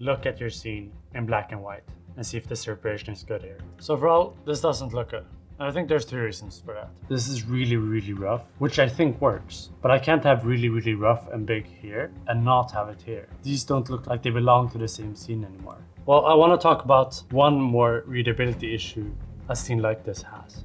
look at your scene in black and white and see if the separation is good here. So overall, this doesn't look good. And I think there's two reasons for that. This is really rough, which I think works, but I can't have really rough and big here and not have it here. These don't look like they belong to the same scene anymore. Well, I want to talk about one more readability issue a scene like this has.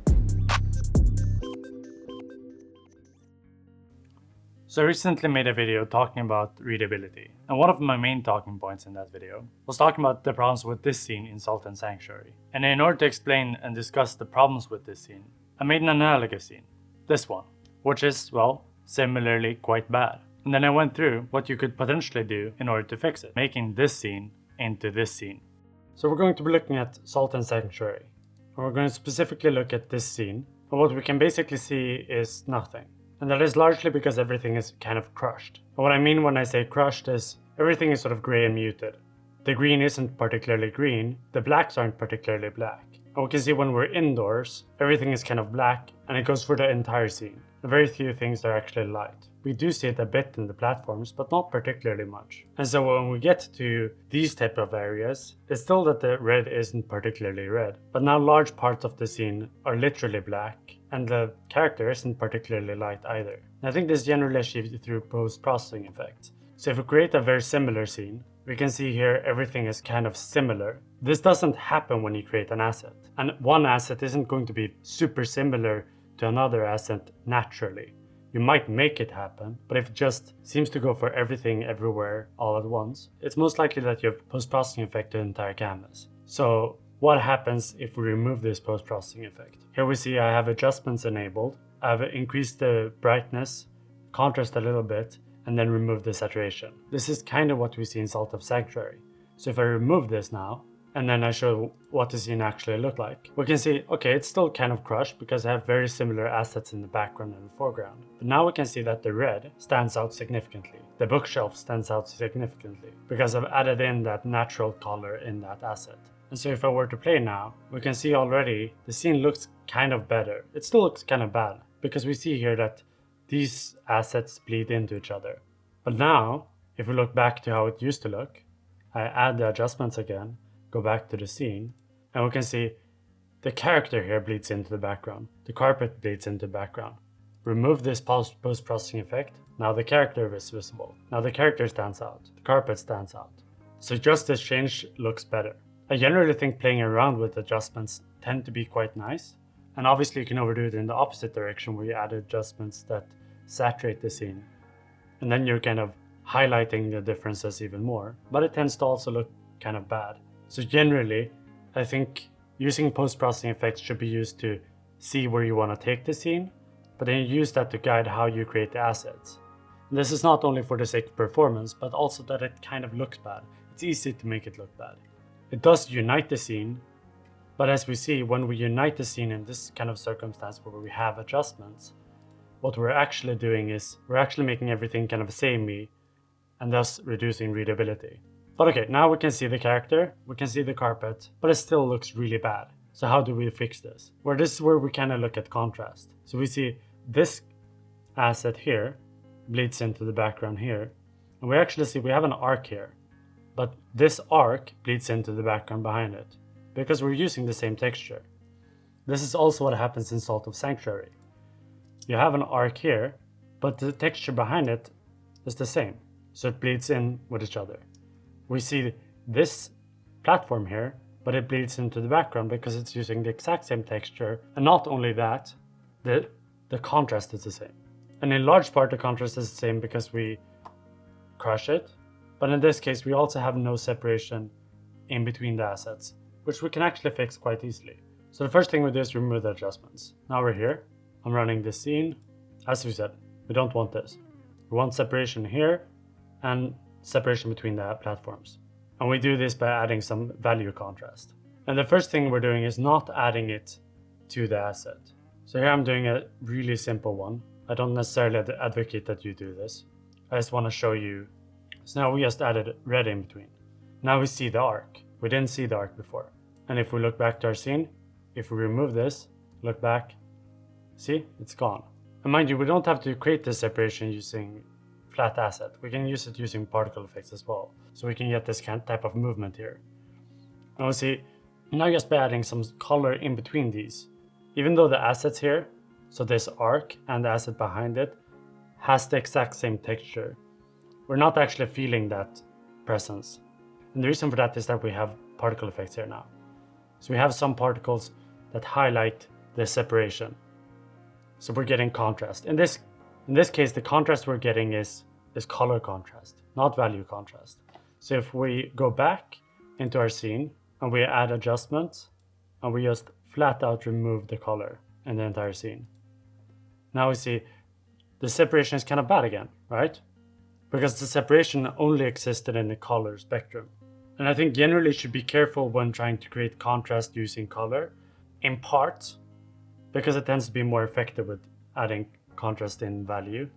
So I recently made a video talking about readability, and one of my main talking points in that video was talking about the problems with this scene in Salt and Sanctuary. And in order to explain and discuss the problems with this scene, I made an analogous scene, this one, which is, well, similarly quite bad. And then I went through what you could potentially do in order to fix it, making this scene into this scene. So we're going to be looking at Salt and Sanctuary, and we're going to specifically look at this scene, and what we can basically see is nothing. And that is largely because everything is kind of crushed. And what I mean when I say crushed is everything is sort of gray and muted. The green isn't particularly green, the blacks aren't particularly black. And we can see when we're indoors, everything is kind of black and it goes for the entire scene. And very few things are actually light. We do see it a bit in the platforms, but not particularly much. And so when we get to these type of areas, it's still that the red isn't particularly red, but now large parts of the scene are literally black, and the character isn't particularly light either. And I think this generally achieved through post-processing effects. So if we create a very similar scene, we can see here everything is kind of similar. This doesn't happen when you create an asset. And one asset isn't going to be super similar to another asset naturally. You might make it happen, but if it just seems to go for everything everywhere all at once, it's most likely that you have post-processing effect to the entire canvas. So what happens if we remove this post-processing effect? Here we see I have adjustments enabled. I've increased the brightness, contrast a little bit, and then remove the saturation. This is kind of what we see in Salt of Sanctuary. So if I remove this now, and then I show what the scene actually looked like, we can see, okay, it's still kind of crushed because I have very similar assets in the background and the foreground. But now we can see that the red stands out significantly. The bookshelf stands out significantly because I've added in that natural color in that asset. And so if I were to play now, we can see already the scene looks kind of better. It still looks kind of bad because we see here that these assets bleed into each other. But now, if we look back to how it used to look, I add the adjustments again, go back to the scene, and we can see the character here bleeds into the background. The carpet bleeds into the background. Remove this post-processing effect, now the character is visible. Now the character stands out, the carpet stands out. So just this change looks better. I generally think playing around with adjustments tend to be quite nice. And obviously you can overdo it in the opposite direction where you add adjustments that saturate the scene. And then you're kind of highlighting the differences even more. But it tends to also look kind of bad. So generally, I think using post-processing effects should be used to see where you want to take the scene, but then you use that to guide how you create the assets. And this is not only for the sake of performance, but also that it kind of looks bad. It's easy to make it look bad. It does unite the scene, but as we see, when we unite the scene in this kind of circumstance where we have adjustments, what we're actually doing is we're actually making everything kind of samey and thus reducing readability. But okay, now we can see the character, we can see the carpet, but it still looks really bad. So how do we fix this? Well, this is where we kind of look at contrast. So we see this asset here bleeds into the background here, and we actually see we have an arc here, but this arc bleeds into the background behind it because we're using the same texture. This is also what happens in Salt of Sanctuary. You have an arc here, but the texture behind it is the same, so it bleeds in with each other. We see this platform here, but it bleeds into the background because it's using the exact same texture. And not only that, the contrast is the same. And in large part, the contrast is the same because we crush it. But in this case, we also have no separation in between the assets, which we can actually fix quite easily. So the first thing we do is remove the adjustments. Now we're here. I'm running this scene. As we said, we don't want this. We want separation here and separation between the platforms. And we do this by adding some value contrast. And the first thing we're doing is not adding it to the asset. So here I'm doing a really simple one. I don't necessarily advocate that you do this. I just want to show you. So now we just added red in between. Now we see the arc. We didn't see the arc before. And if we look back to our scene, if we remove this, look back, see, it's gone. And mind you, we don't have to create this separation using flat asset. We can use it using particle effects as well. So we can get this kind of type of movement here. And we'll see, now just by adding some color in between these, even though the assets here, so this arc and the asset behind it, has the exact same texture, we're not actually feeling that presence. And the reason for that is that we have particle effects here now. So we have some particles that highlight the separation. So we're getting contrast. In this case, the contrast we're getting is color contrast, not value contrast. So if we go back into our scene and we add adjustments and we just flat out remove the color in the entire scene, now we see the separation is kind of bad again, right? Because the separation only existed in the color spectrum. And I think generally you should be careful when trying to create contrast using color, in part because it tends to be more effective with adding contrast in value,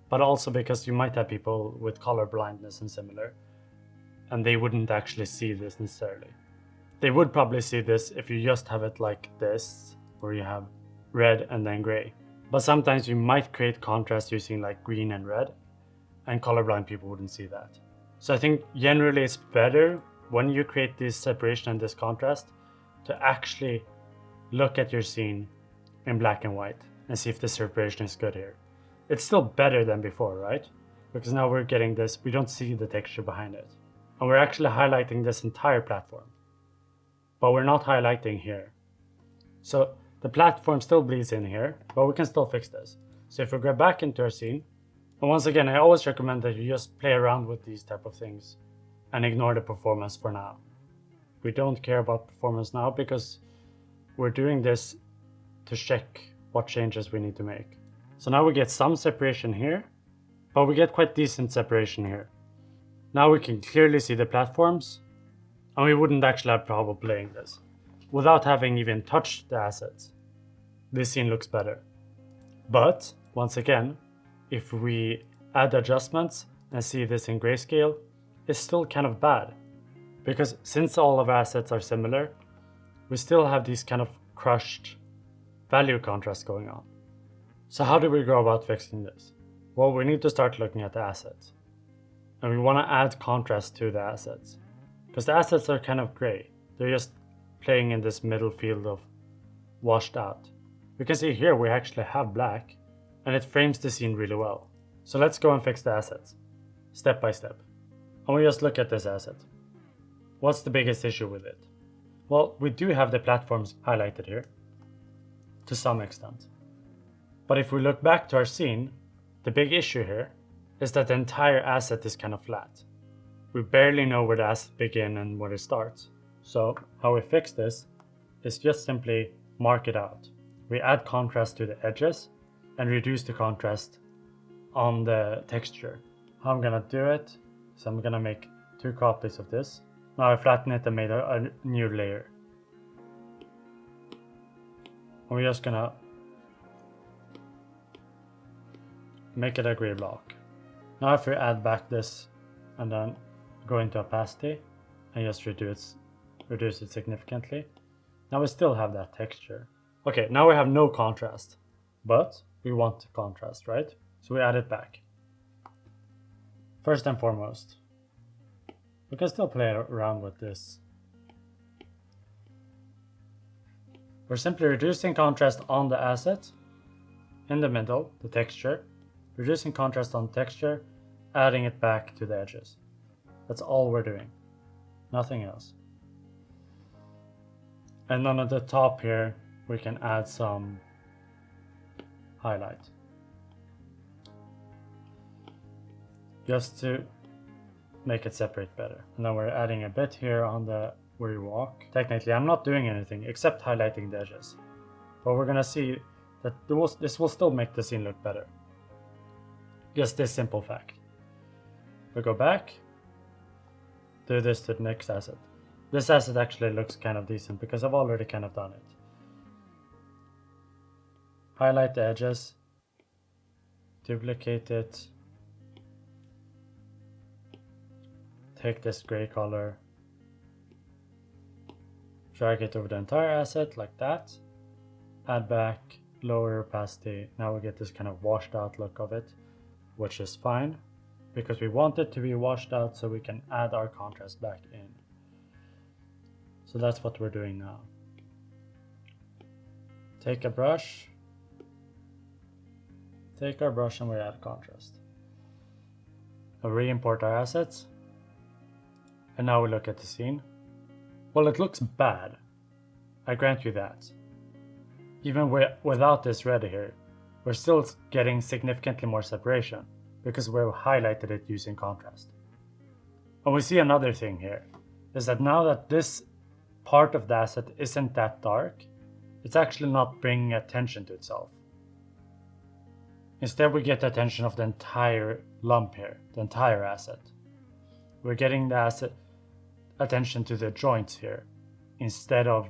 but also because you might have people with color blindness and similar, and they wouldn't actually see this necessarily. They would probably see this if you just have it like this, where you have red and then gray. But sometimes you might create contrast using like green and red, and colorblind people wouldn't see that. So I think generally it's better when you create this separation and this contrast to actually look at your scene in black and white and see if the separation is good here. It's still better than before, right? Because now we're getting this, we don't see the texture behind it. And we're actually highlighting this entire platform, but we're not highlighting here. So the platform still bleeds in here, but we can still fix this. So if we go back into our scene, and once again, I always recommend that you just play around with these type of things and ignore the performance for now. We don't care about performance now because we're doing this to check what changes we need to make. So now we get some separation here, but we get quite decent separation here. Now we can clearly see the platforms, and we wouldn't actually have trouble playing this without having even touched the assets. This scene looks better. But once again, if we add adjustments and see this in grayscale, it's still kind of bad. Because since all of our assets are similar, we still have these kind of crushed value contrasts going on. So how do we go about fixing this? Well, we need to start looking at the assets. And we want to add contrast to the assets. Because the assets are kind of gray. They're just playing in this middle field of washed out. We can see here we actually have black, and it frames the scene really well. So let's go and fix the assets, step by step. And we just look at this asset. What's the biggest issue with it? Well, we do have the platforms highlighted here, to some extent. But if we look back to our scene, the big issue here is that the entire asset is kind of flat. We barely know where the asset begins and where it starts. So how we fix this is just simply mark it out. We add contrast to the edges and reduce the contrast on the texture. How I'm gonna do it is I'm gonna make 2 copies of this. Now I flatten it and made a new layer. And we're just gonna make it a gray block. Now if we add back this and then go into opacity and just reduce it significantly, now we still have that texture. Okay, now we have no contrast, but we want contrast, right? So we add it back. First and foremost, we can still play around with this. We're simply reducing contrast on the asset, in the middle, the texture, reducing contrast on texture, adding it back to the edges. That's all we're doing, nothing else. And then at the top here, we can add some highlight. Just to make it separate better. And then we're adding a bit here on the where you walk. Technically, I'm not doing anything except highlighting the edges. But we're gonna see that this will still make the scene look better. Just this simple fact. We go back, do this to the next asset. This asset actually looks kind of decent because I've already kind of done it. Highlight the edges, duplicate it, take this gray color, drag it over the entire asset like that, add back, lower opacity. Now we get this kind of washed out look of it, which is fine. because we want it to be washed out so we can add our contrast back in. So that's what we're doing now. Take our brush and we add contrast. And re-import our assets. And now we look at the scene. Well, it looks bad. I grant you that. Even without this red here, we're still getting significantly more separation because we've highlighted it using contrast. And we see another thing here, is that now that this part of the asset isn't that dark, it's actually not bringing attention to itself. Instead, we get the attention of the entire lump here, the entire asset. We're getting the asset attention to the joints here, instead of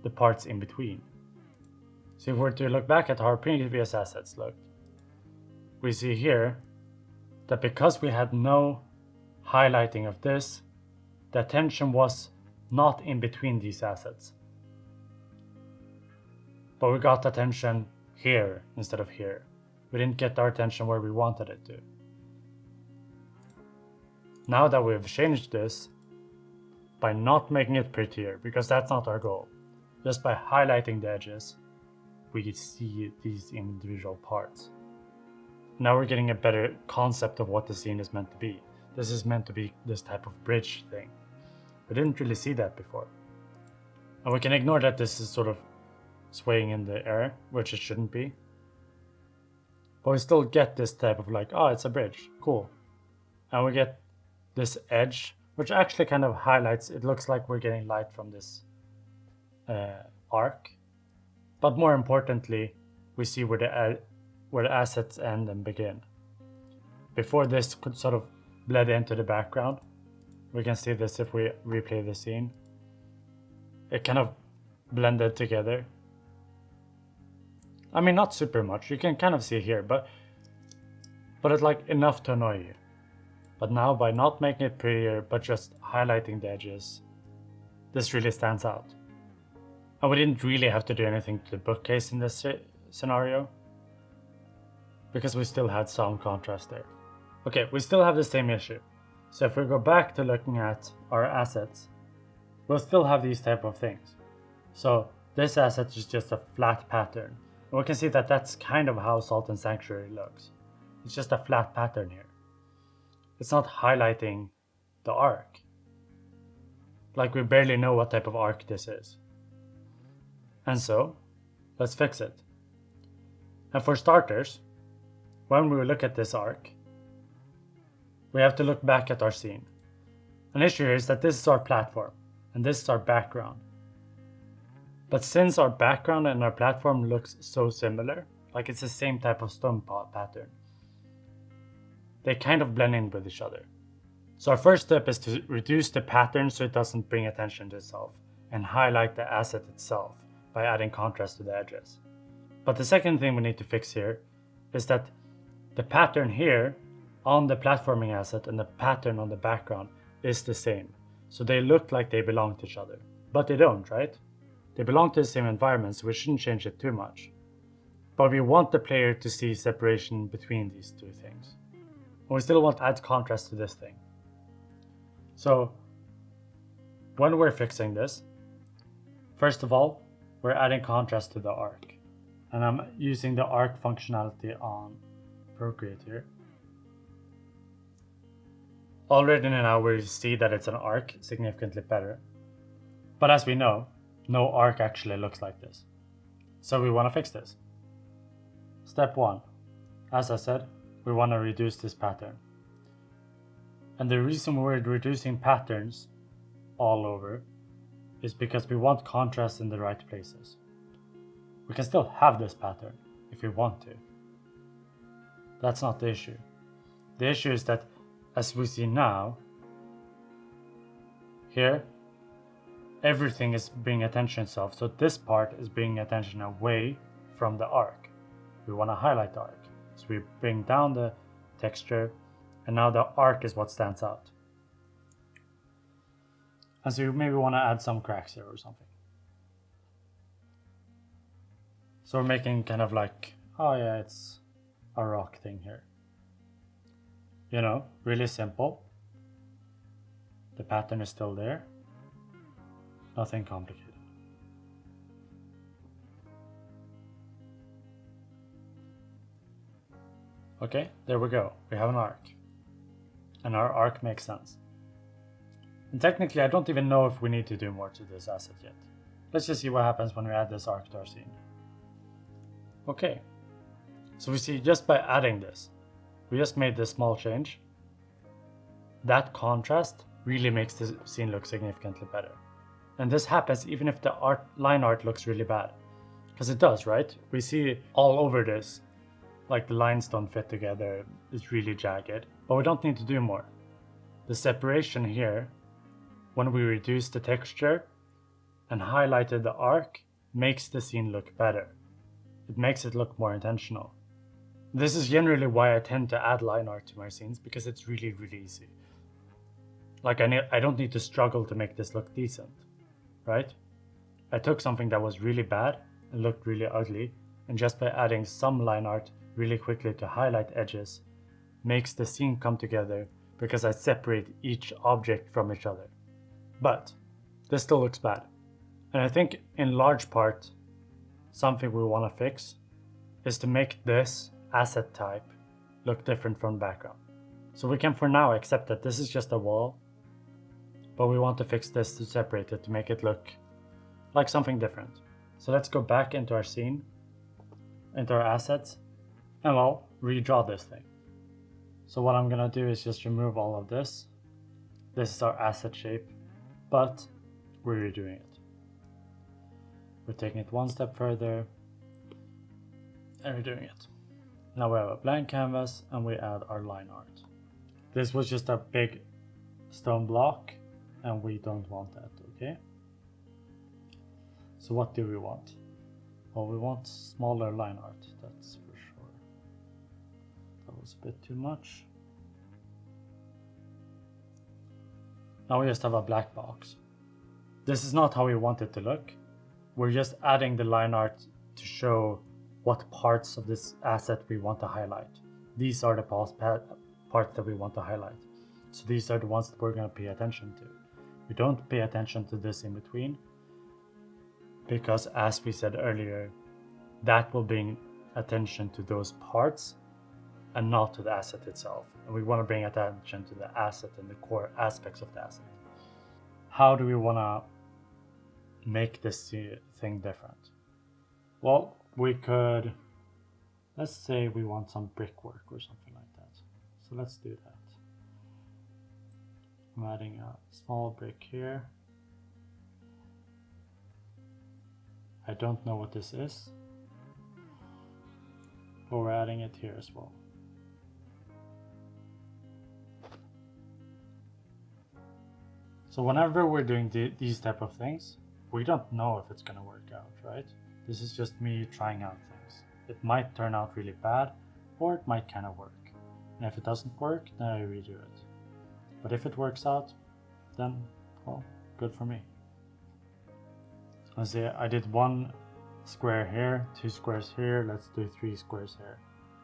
the parts in between. So if we were to look back at how our previous assets looked, we see here that because we had no highlighting of this, the attention was not in between these assets. But we got attention here instead of here. We didn't get our attention where we wanted it to. Now that we've changed this, by not making it prettier, because that's not our goal, just by highlighting the edges, we see these individual parts. Now we're getting a better concept of what the scene is meant to be. This is meant to be this type of bridge thing. We didn't really see that before. And we can ignore that this is sort of swaying in the air, which it shouldn't be. But we still get this type of like, oh, it's a bridge, cool. And we get this edge, which actually kind of highlights, it looks like we're getting light from this arc. But more importantly, we see where the assets end and begin. Before this could sort of bled into the background, we can see this if we replay the scene. It kind of blended together. I mean, not super much. You can kind of see here, but it's like enough to annoy you. But now by not making it prettier, but just highlighting the edges, this really stands out. And we didn't really have to do anything to the bookcase in this scenario, because we still had some contrast there. Okay, we still have the same issue. So if we go back to looking at our assets, we'll still have these type of things. So this asset is just a flat pattern. And we can see that that's kind of how Salt and Sanctuary looks. It's just a flat pattern here. It's not highlighting the arc. Like we barely know what type of arc this is. And so, let's fix it. And for starters, when we look at this arc, we have to look back at our scene. An issue here is that this is our platform, and this is our background. But since our background and our platform looks so similar, like it's the same type of stone pattern, they kind of blend in with each other. So our first step is to reduce the pattern so it doesn't bring attention to itself, and highlight the asset itself by adding contrast to the edges. But the second thing we need to fix here is that the pattern here on the platforming asset and the pattern on the background is the same. So they look like they belong to each other, but they don't, right? They belong to the same environment, so we shouldn't change it too much. But we want the player to see separation between these two things. And we still want to add contrast to this thing. So when we're fixing this, first of all, we're adding contrast to the arc. And I'm using the arc functionality on Procreate here. Already now we see that it's an arc significantly better. But as we know, no arc actually looks like this. So we want to fix this. Step 1. As I said, we want to reduce this pattern. And the reason we're reducing patterns all over is because we want contrast in the right places. We can still have this pattern if we want to. That's not the issue. The issue is that, as we see now, here, everything is bringing attention itself. So this part is bringing attention away from the arc. We want to highlight the arc. So we bring down the texture, and now the arc is what stands out. And so you maybe want to add some cracks here or something. So we're making kind of like, oh yeah, it's a rock thing here. You know, really simple. The pattern is still there. Nothing complicated. Okay, there we go. We have an arc. And our arc makes sense. And technically, I don't even know if we need to do more to this asset yet. Let's just see what happens when we add this arc to our scene. Okay, so we see just by adding this, we just made this small change. That contrast really makes the scene look significantly better. And this happens even if the line art looks really bad. Because it does, right? We see all over this, like the lines don't fit together, it's really jagged. But we don't need to do more. The separation here, when we reduce the texture and highlighted the arc, makes the scene look better. It makes it look more intentional. This is generally why I tend to add line art to my scenes, because it's really, really easy. Like I don't need to struggle to make this look decent, right? I took something that was really bad and looked really ugly, and just by adding some line art really quickly to highlight edges, makes the scene come together because I separate each object from each other. But this still looks bad. And I think in large part, something we want to fix is to make this asset type look different from the background. So we can for now accept that this is just a wall, but we want to fix this to separate it to make it look like something different. So let's go back into our scene, into our assets, and well, redraw this thing. So what I'm gonna do is just remove all of this. This is our asset shape, but we're redoing it. We're taking it one step further and redoing it. Now we have a blank canvas and we add our line art. This was just a big stone block and we don't want that, okay? So what do we want? Well, we want smaller line art, that's for sure. That was a bit too much. Now we just have a black box. This is not how we want it to look. We're just adding the line art to show what parts of this asset we want to highlight. These are the parts that we want to highlight. So these are the ones that we're going to pay attention to. We don't pay attention to this in between, because as we said earlier, that will bring attention to those parts and not to the asset itself. And we want to bring attention to the asset and the core aspects of the asset. How do we want to make this thing different? Well, we could, let's say we want some brickwork or something like that. So let's do that. I'm adding a small brick here. I don't know what this is, but we're adding it here as well. So whenever we're doing these type of things, we don't know if it's going to work out, right? This is just me trying out things. It might turn out really bad, or it might kind of work. And if it doesn't work, then I redo it. But if it works out, then, well, good for me. Let's say I did 1 square here, 2 squares here, let's do 3 squares here.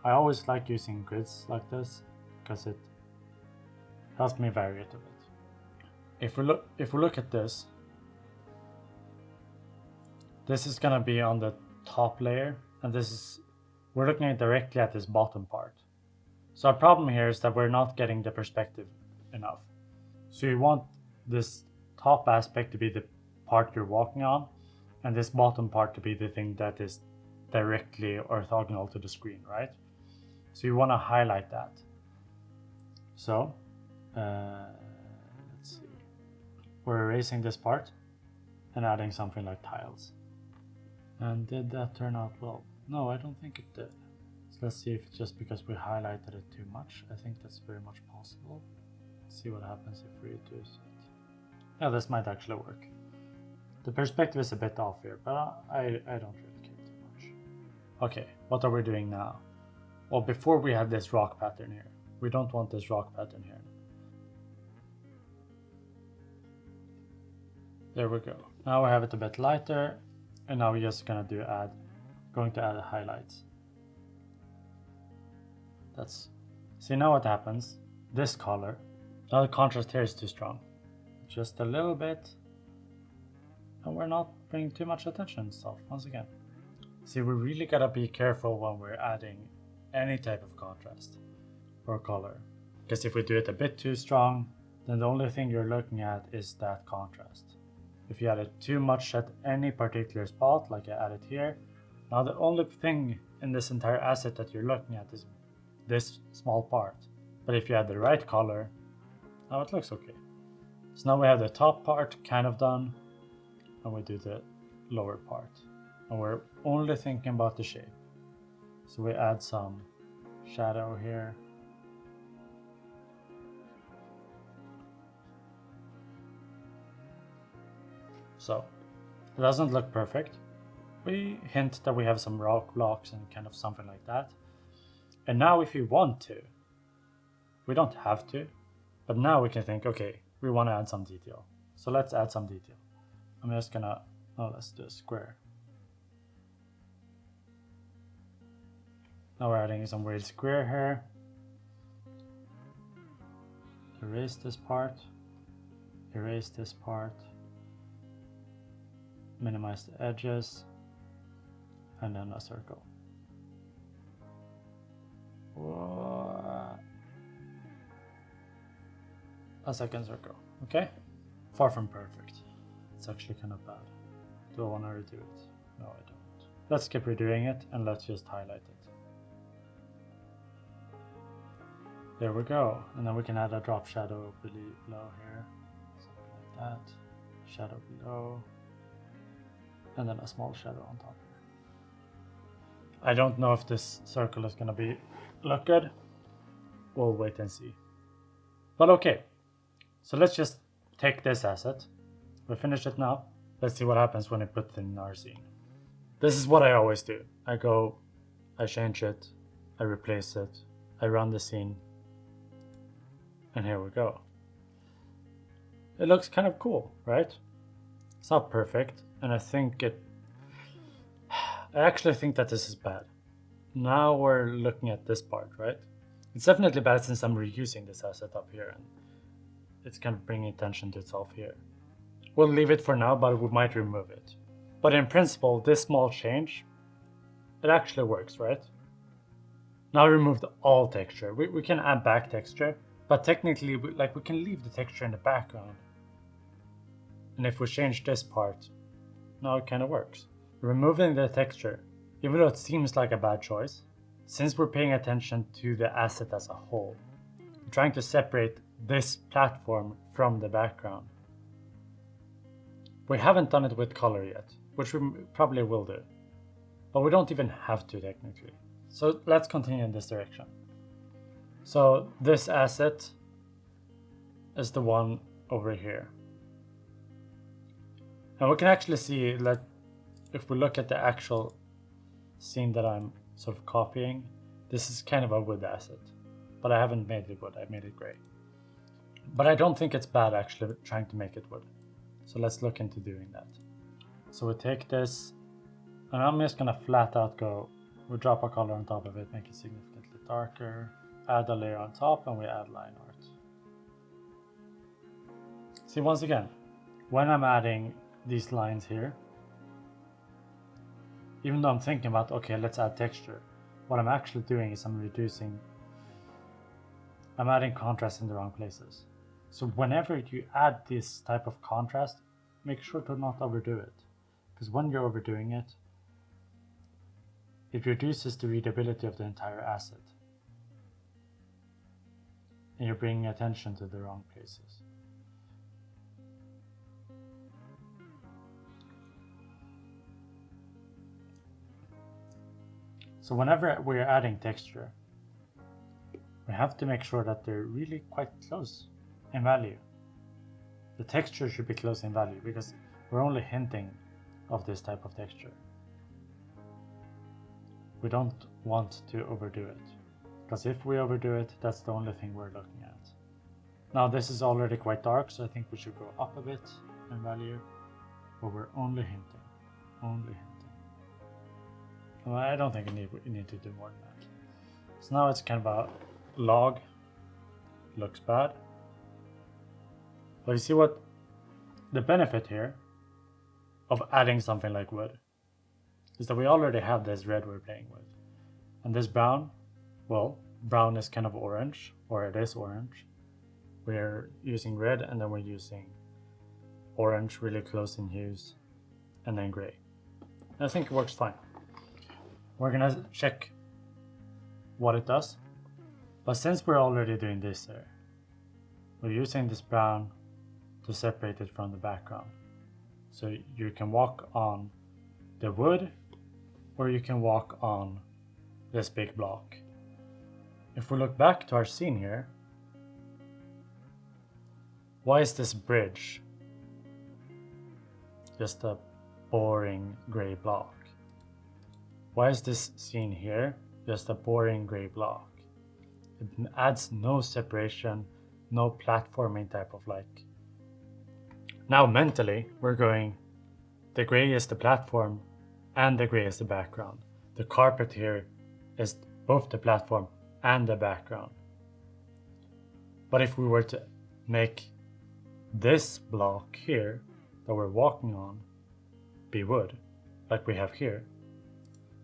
I always like using grids like this, because it helps me vary it a bit. If we look at this, this is gonna be on the top layer, and we're looking directly at this bottom part. So our problem here is that we're not getting the perspective enough. So you want this top aspect to be the part you're walking on, and this bottom part to be the thing that is directly orthogonal to the screen, right? So you want to highlight that. So let's see. We're erasing this part and adding something like tiles. And did that turn out well? No, I don't think it did. So let's see if it's just because we highlighted it too much. I think that's very much possible. Let's see what happens if we reduce it. Yeah, this might actually work. The perspective is a bit off here, but I don't really care too much. Okay, what are we doing now? Well, before we had this rock pattern here. We don't want this rock pattern here. There we go. Now we have it a bit lighter, and now we're just going to add highlights. See now what happens this color. Now the contrast here is too strong. Just a little bit. And we're not paying too much attention to stuff, once again. See, we really gotta be careful when we're adding any type of contrast or color. Because if we do it a bit too strong, then the only thing you're looking at is that contrast. If you added too much at any particular spot, like I added here, now the only thing in this entire asset that you're looking at is this small part. But if you add the right color, now it looks okay. So now we have the top part kind of done, and we do the lower part. And we're only thinking about the shape. So we add some shadow here. So it doesn't look perfect. We hint that we have some rock blocks and kind of something like that. And now if we want to, we don't have to, but now we can think, okay, we want to add some detail. So let's add some detail. I'm just gonna, let's do a square. Now we're adding some weird square here. Erase this part. Erase this part. Minimize the edges. And then a circle. A second circle, okay? Far from perfect. It's actually kind of bad. Do I want to redo it? No, I don't. Let's keep redoing it and let's just highlight it. There we go. And then we can add a drop shadow below here. Something like that. Shadow below. And then a small shadow on top here. I don't know if this circle is gonna look good. We'll wait and see. But okay. So let's just take this asset. We finished it now. Let's see what happens when I put it in our scene. This is what I always do. I go, I change it, I replace it, I run the scene, and here we go. It looks kind of cool, right? It's not perfect, and I actually think that this is bad. Now we're looking at this part, right? It's definitely bad since I'm reusing this asset up here, and it's kind of bringing attention to itself here. We'll leave it for now, but we might remove it. But in principle, this small change, it actually works, right? Now we removed all texture. We can add back texture, but technically, we can leave the texture in the background. And if we change this part, now it kind of works. Removing the texture, even though it seems like a bad choice, since we're paying attention to the asset as a whole, we're trying to separate this platform from the background. We haven't done it with color yet, which we probably will do, but we don't even have to technically. So let's continue in this direction. So this asset is the one over here. And we can actually see that if we look at the actual scene that I'm sort of copying, this is kind of a wood asset, but I haven't made it wood, I made it gray. But I don't think it's bad actually trying to make it wood. So let's look into doing that. So we take this, and I'm just gonna flat out go, we drop a color on top of it, make it significantly darker, add a layer on top, and we add line art. See, once again, when I'm adding these lines here, even though I'm thinking about, okay, let's add texture, what I'm actually doing is I'm adding contrast in the wrong places. So whenever you add this type of contrast, make sure to not overdo it. Because when you're overdoing it, it reduces the readability of the entire asset. And you're bringing attention to the wrong places. So whenever we're adding texture, we have to make sure that they're really quite close in value. The texture should be close in value because we're only hinting of this type of texture. We don't want to overdo it, because if we overdo it, that's the only thing we're looking at. Now this is already quite dark, so I think we should go up a bit in value, but we're only hinting, Well, I don't think we need to do more than that. So now it's kind of a log. looks bad. But you see what the benefit here of adding something like wood is that we already have this red we're playing with. And this brown, well, brown is kind of orange, or it is orange. We're using red and then we're using orange really close in hues and then gray. And I think it works fine. We're gonna check what it does. But since we're already doing this here, we're using this brown to separate it from the background. So you can walk on the wood or you can walk on this big block. If we look back to our scene here, why is this bridge just a boring gray block? Why is this scene here just a boring gray block? It adds no separation, no platforming type of like. Now mentally, we're going, the gray is the platform and the gray is the background. The carpet here is both the platform and the background. But if we were to make this block here that we're walking on be wood, like we have here,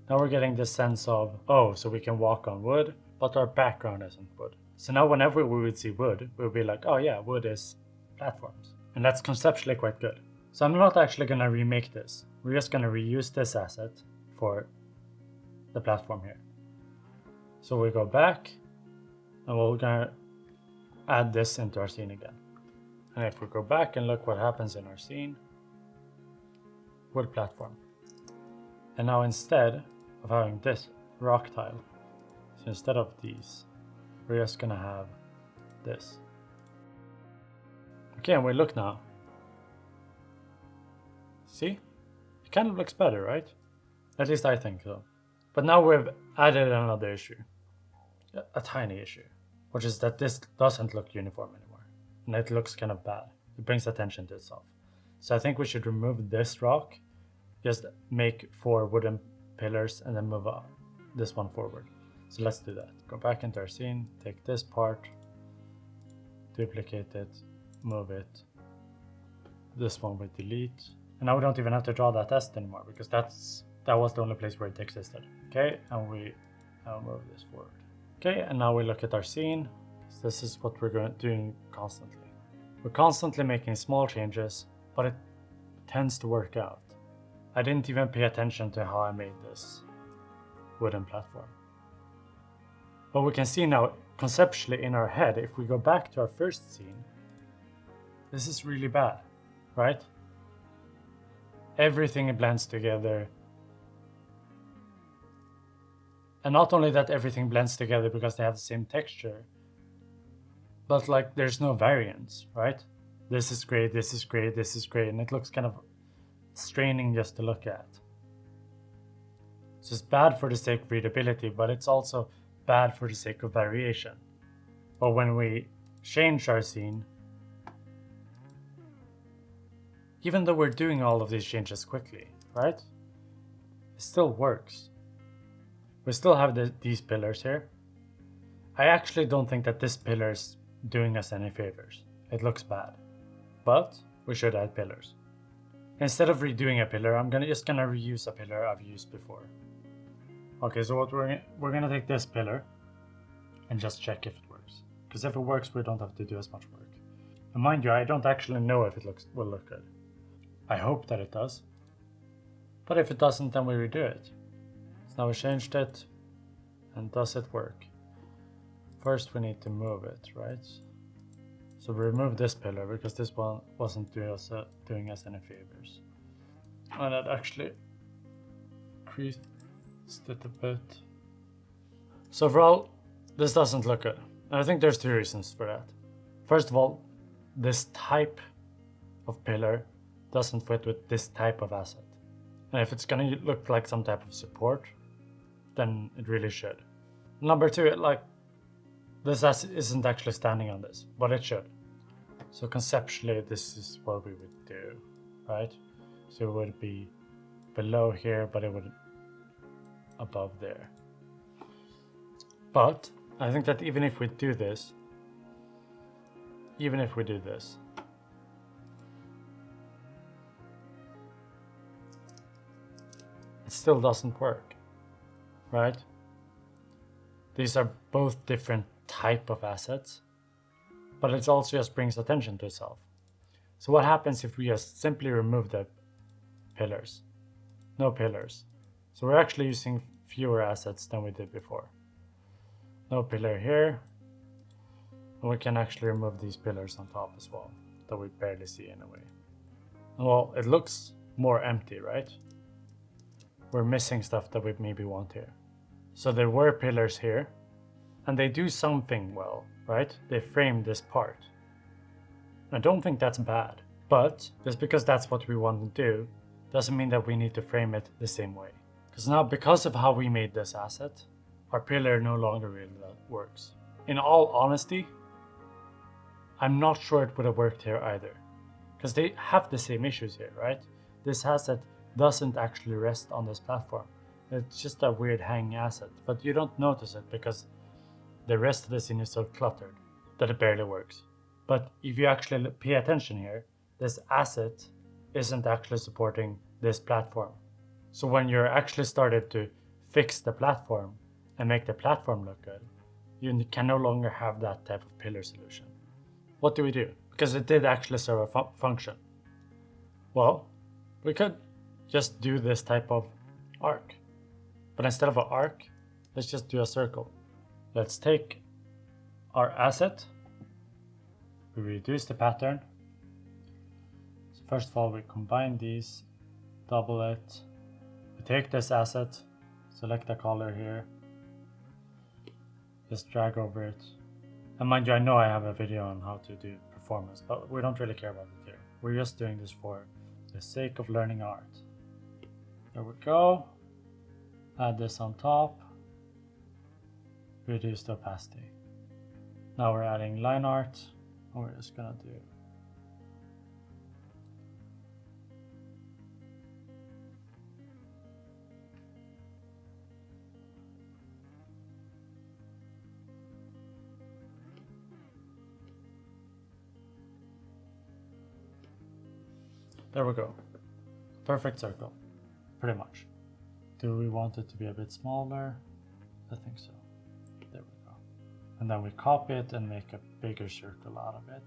now we're getting this sense of, oh, so we can walk on wood, but our background isn't wood. So now whenever we would see wood, we'll be like, oh yeah, wood is platforms. And that's conceptually quite good. So I'm not actually going to remake this. We're just going to reuse this asset for the platform here. So we go back and we're going to add this into our scene again. And if we go back and look what happens in our scene, wood platform. And now instead of having this rock tile, so instead of these, we're just going to have this. Okay, and we look now. See? It kind of looks better, right? At least I think so. But now we've added another issue. A tiny issue. Which is that this doesn't look uniform anymore. And it looks kind of bad. It brings attention to itself. So I think we should remove this rock. Just make 4 wooden pillars and then move this one forward. So let's do that. Go back into our scene, take this part, duplicate it, move it. This one we delete. And now we don't even have to draw that test anymore because that was the only place where it existed. Okay, and we now move this forward. Okay, and now we look at our scene. So this is what we're doing constantly. We're constantly making small changes, but it tends to work out. I didn't even pay attention to how I made this wooden platform. But we can see now, conceptually in our head, if we go back to our first scene, this is really bad, right? Everything blends together. And not only that everything blends together because they have the same texture, but like there's no variance, right? This is gray, this is gray, this is gray, and it looks kind of straining just to look at. So it's bad for the sake of readability, but it's also bad for the sake of variation. But when we change our scene, even though we're doing all of these changes quickly, right? It still works. We still have these pillars here. I actually don't think that this pillar is doing us any favors. It looks bad, but we should add pillars. Instead of redoing a pillar, I'm just gonna reuse a pillar I've used before. Okay, so what we're gonna take this pillar and just check if it works. Because if it works, we don't have to do as much work. And mind you, I don't actually know if it will look good. I hope that it does. But if it doesn't, then we redo it. So now we changed it, and does it work? First we need to move it, right? So we remove this pillar because this one wasn't doing us any favors. And it actually increased it a bit. So overall, this doesn't look good. And I think there's 2 reasons for that. First of all, this type of pillar doesn't fit with this type of asset. And if it's gonna look like some type of support, then it really should. Number 2, this asset isn't actually standing on this, but it should. So conceptually, this is what we would do, right? So it would be below here, but it would above there. But I think that even if we do this, even if we do this. It still doesn't work, right? These are both different type of assets, but it also just brings attention to itself. So what happens if we just simply remove the pillars? No pillars. So we're actually using fewer assets than we did before. No pillar here. And we can actually remove these pillars on top as well, that we barely see anyway. Well, it looks more empty, right? We're missing stuff that we maybe want here. So there were pillars here, and they do something well, right? They frame this part. I don't think that's bad, but just because that's what we want to do, doesn't mean that we need to frame it the same way. Because now, because of how we made this asset, our pillar no longer really works. In all honesty, I'm not sure it would have worked here either. Because they have the same issues here, right? This asset doesn't actually rest on this platform. It's just a weird hanging asset, but you don't notice it because the rest of the scene is so cluttered that it barely works. But if you actually pay attention here, this asset isn't actually supporting this platform. So when you're actually started to fix the platform and make the platform look good, you can no longer have that type of pillar solution. What do we do? Because it did actually serve a function. Well, we could just do this type of arc. But instead of an arc, let's just do a circle. Let's take our asset, we reduce the pattern. So first of all, we combine these, double it. We take this asset, select the color here, just drag over it. And mind you, I know I have a video on how to do performance, but we don't really care about it here. We're just doing this for the sake of learning art. There we go. Add this on top. Reduce the opacity. Now we're adding line art. And we're just gonna do there we go. Perfect circle, pretty much. Do we want it to be a bit smaller? I think so. There we go. And then we copy it and make a bigger circle out of it.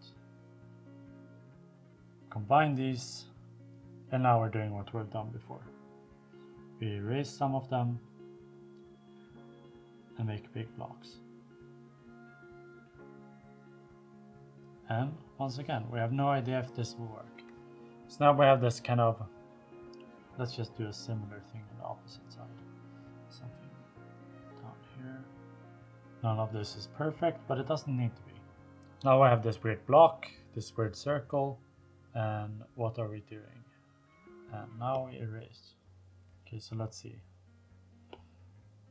Combine these, and now we're doing what we've done before. We erase some of them and make big blocks. And once again, we have no idea if this will work. So now we have this kind of, let's just do a similar thing on the opposite side. Something down here. None of this is perfect, but it doesn't need to be. Now I have this weird block, this weird circle, and what are we doing? And now we erase. Okay, so let's see.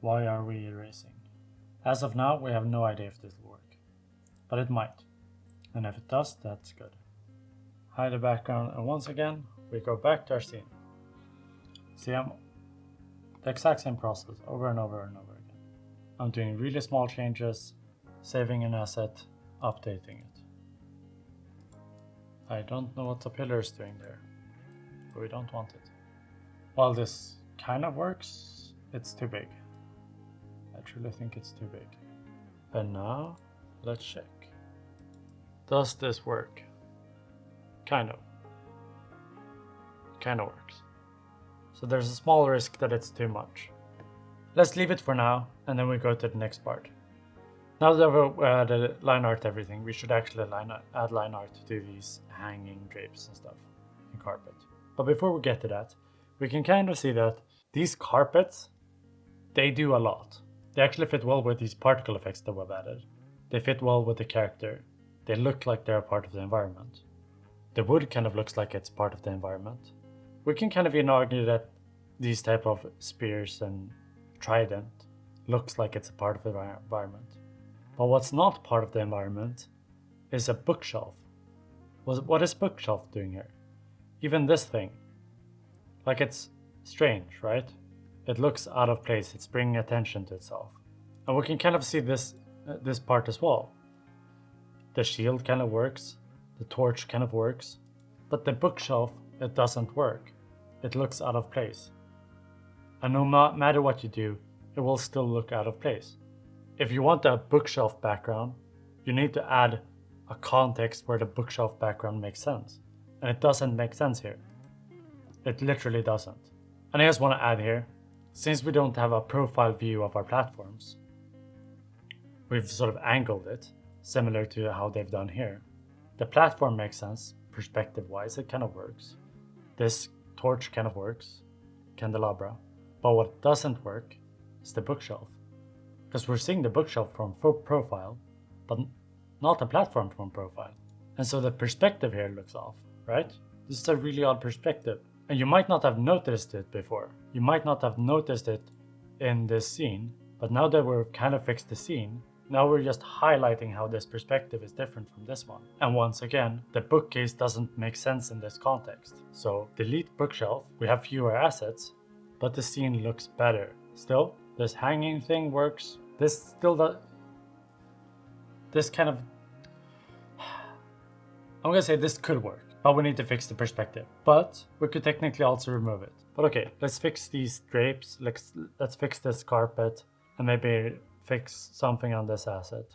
Why are we erasing? As of now, we have no idea if this will work, but it might. And if it does, that's good. Hide the background, and once again, we go back to our scene. See, I'm the exact same process over and over and over again. I'm doing really small changes, saving an asset, updating it. I don't know what the pillar is doing there, but we don't want it. While this kind of works, it's too big. I truly think it's too big. And now, let's check. Does this work? Kind of. Kind of works. So there's a small risk that it's too much. Let's leave it for now, and then we go to the next part. Now that we've added line art everything, we should actually add line art to these hanging drapes and stuff, and carpet. But before we get to that, we can kind of see that these carpets, they do a lot. They actually fit well with these particle effects that we've added. They fit well with the character. They look like they're a part of the environment. The wood kind of looks like it's part of the environment. We can kind of even argue that these type of spears and trident looks like it's a part of the environment. But what's not part of the environment is a bookshelf. What is bookshelf doing here? Even this thing. Like, it's strange, right? It looks out of place. It's bringing attention to itself. And we can kind of see this part as well. The shield kind of works, the torch kind of works, but the bookshelf, it doesn't work. It looks out of place. And no matter what you do, it will still look out of place. If you want a bookshelf background, you need to add a context where the bookshelf background makes sense. And it doesn't make sense here. It literally doesn't. And I just want to add here, since we don't have a profile view of our platforms, we've sort of angled it, similar to how they've done here. The platform makes sense, perspective-wise, it kind of works. This torch kind of works, candelabra. But what doesn't work is the bookshelf. Because we're seeing the bookshelf from profile, but not the platform from profile. And so the perspective here looks off, right? This is a really odd perspective. And you might not have noticed it before. You might not have noticed it in this scene, but now that we've kind of fixed the scene, now we're just highlighting how this perspective is different from this one. And once again, the bookcase doesn't make sense in this context. So delete bookshelf, we have fewer assets, but the scene looks better. Still, this hanging thing works. This still does. This kind of, I'm gonna say this could work, but we need to fix the perspective. But we could technically also remove it. But okay, let's fix these drapes. Let's fix this carpet and maybe fix something on this asset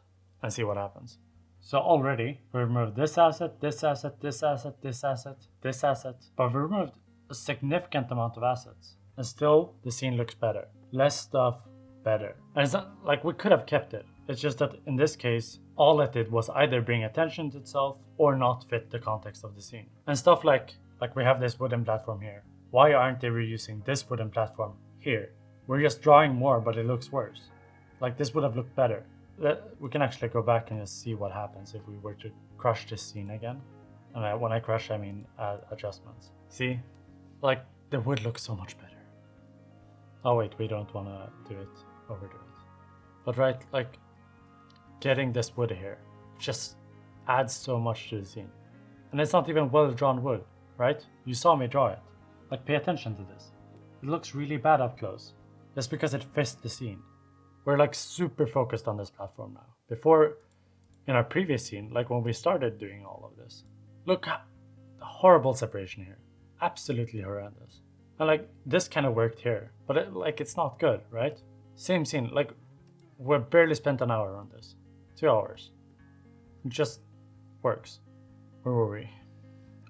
and see what happens. So already we removed this asset, this asset, this asset, this asset, this asset, but we removed a significant amount of assets. And still the scene looks better. Less stuff, better. And it's not like we could have kept it. It's just that in this case, all it did was either bring attention to itself or not fit the context of the scene. And stuff like we have this wooden platform here. Why aren't they reusing this wooden platform here? We're just drawing more, but it looks worse. Like this would have looked better. We can actually go back and just see what happens if we were to crush this scene again. And when I crush, I mean add adjustments. See? Like the wood looks so much better. Oh wait, we don't want to do it, overdo it. But right, like getting this wood here just adds so much to the scene. And it's not even well drawn wood, right? You saw me draw it. Like pay attention to this. It looks really bad up close. Just because it fits the scene. We're like super focused on this platform now. Before, in our previous scene, like when we started doing all of this, look how horrible separation here. Absolutely horrendous. And like this kind of worked here, but it's not good, right? Same scene, like we barely spent an hour on this. 2 hours. It just works. Where were we?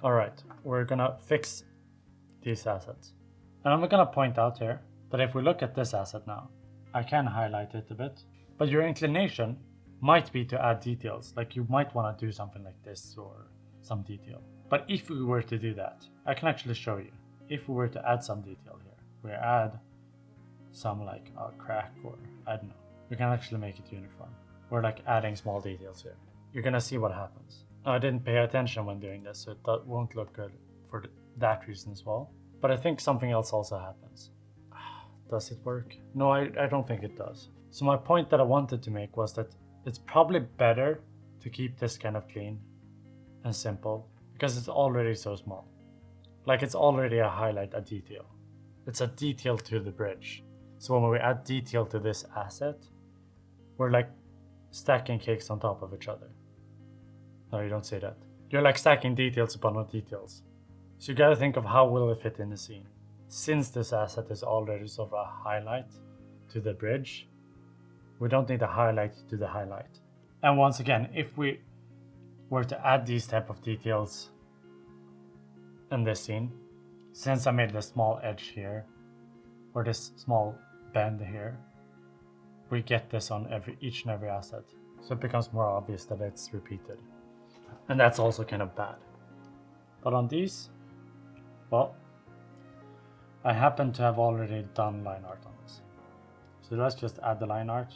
All right, we're gonna fix these assets. And I'm gonna point out here that if we look at this asset now, I can highlight it a bit, but your inclination might be to add details. Like you might want to do something like this or some detail. But if we were to do that, I can actually show you. If we were to add some detail here, we add some like a crack or I don't know. We can actually make it uniform. We're like adding small details here. You're gonna see what happens. Now, I didn't pay attention when doing this, so it won't look good for that reason as well. But I think something else also happens. Does it work? No, I don't think it does. So my point that I wanted to make was that it's probably better to keep this kind of clean and simple because it's already so small. Like it's already a highlight, a detail. It's a detail to the bridge. So when we add detail to this asset, we're like stacking cakes on top of each other. No, you don't say that. You're like stacking details upon details. So you gotta think of how will it fit in the scene. Since this asset is already sort of a highlight to the bridge, we don't need a highlight to the highlight. And once again, if we were to add these type of details in this scene, since I made this small edge here, or this small bend here, we get this on each and every asset. So it becomes more obvious that it's repeated. And that's also kind of bad. But on these, well, I happen to have already done line art on this. So let's just add the line art.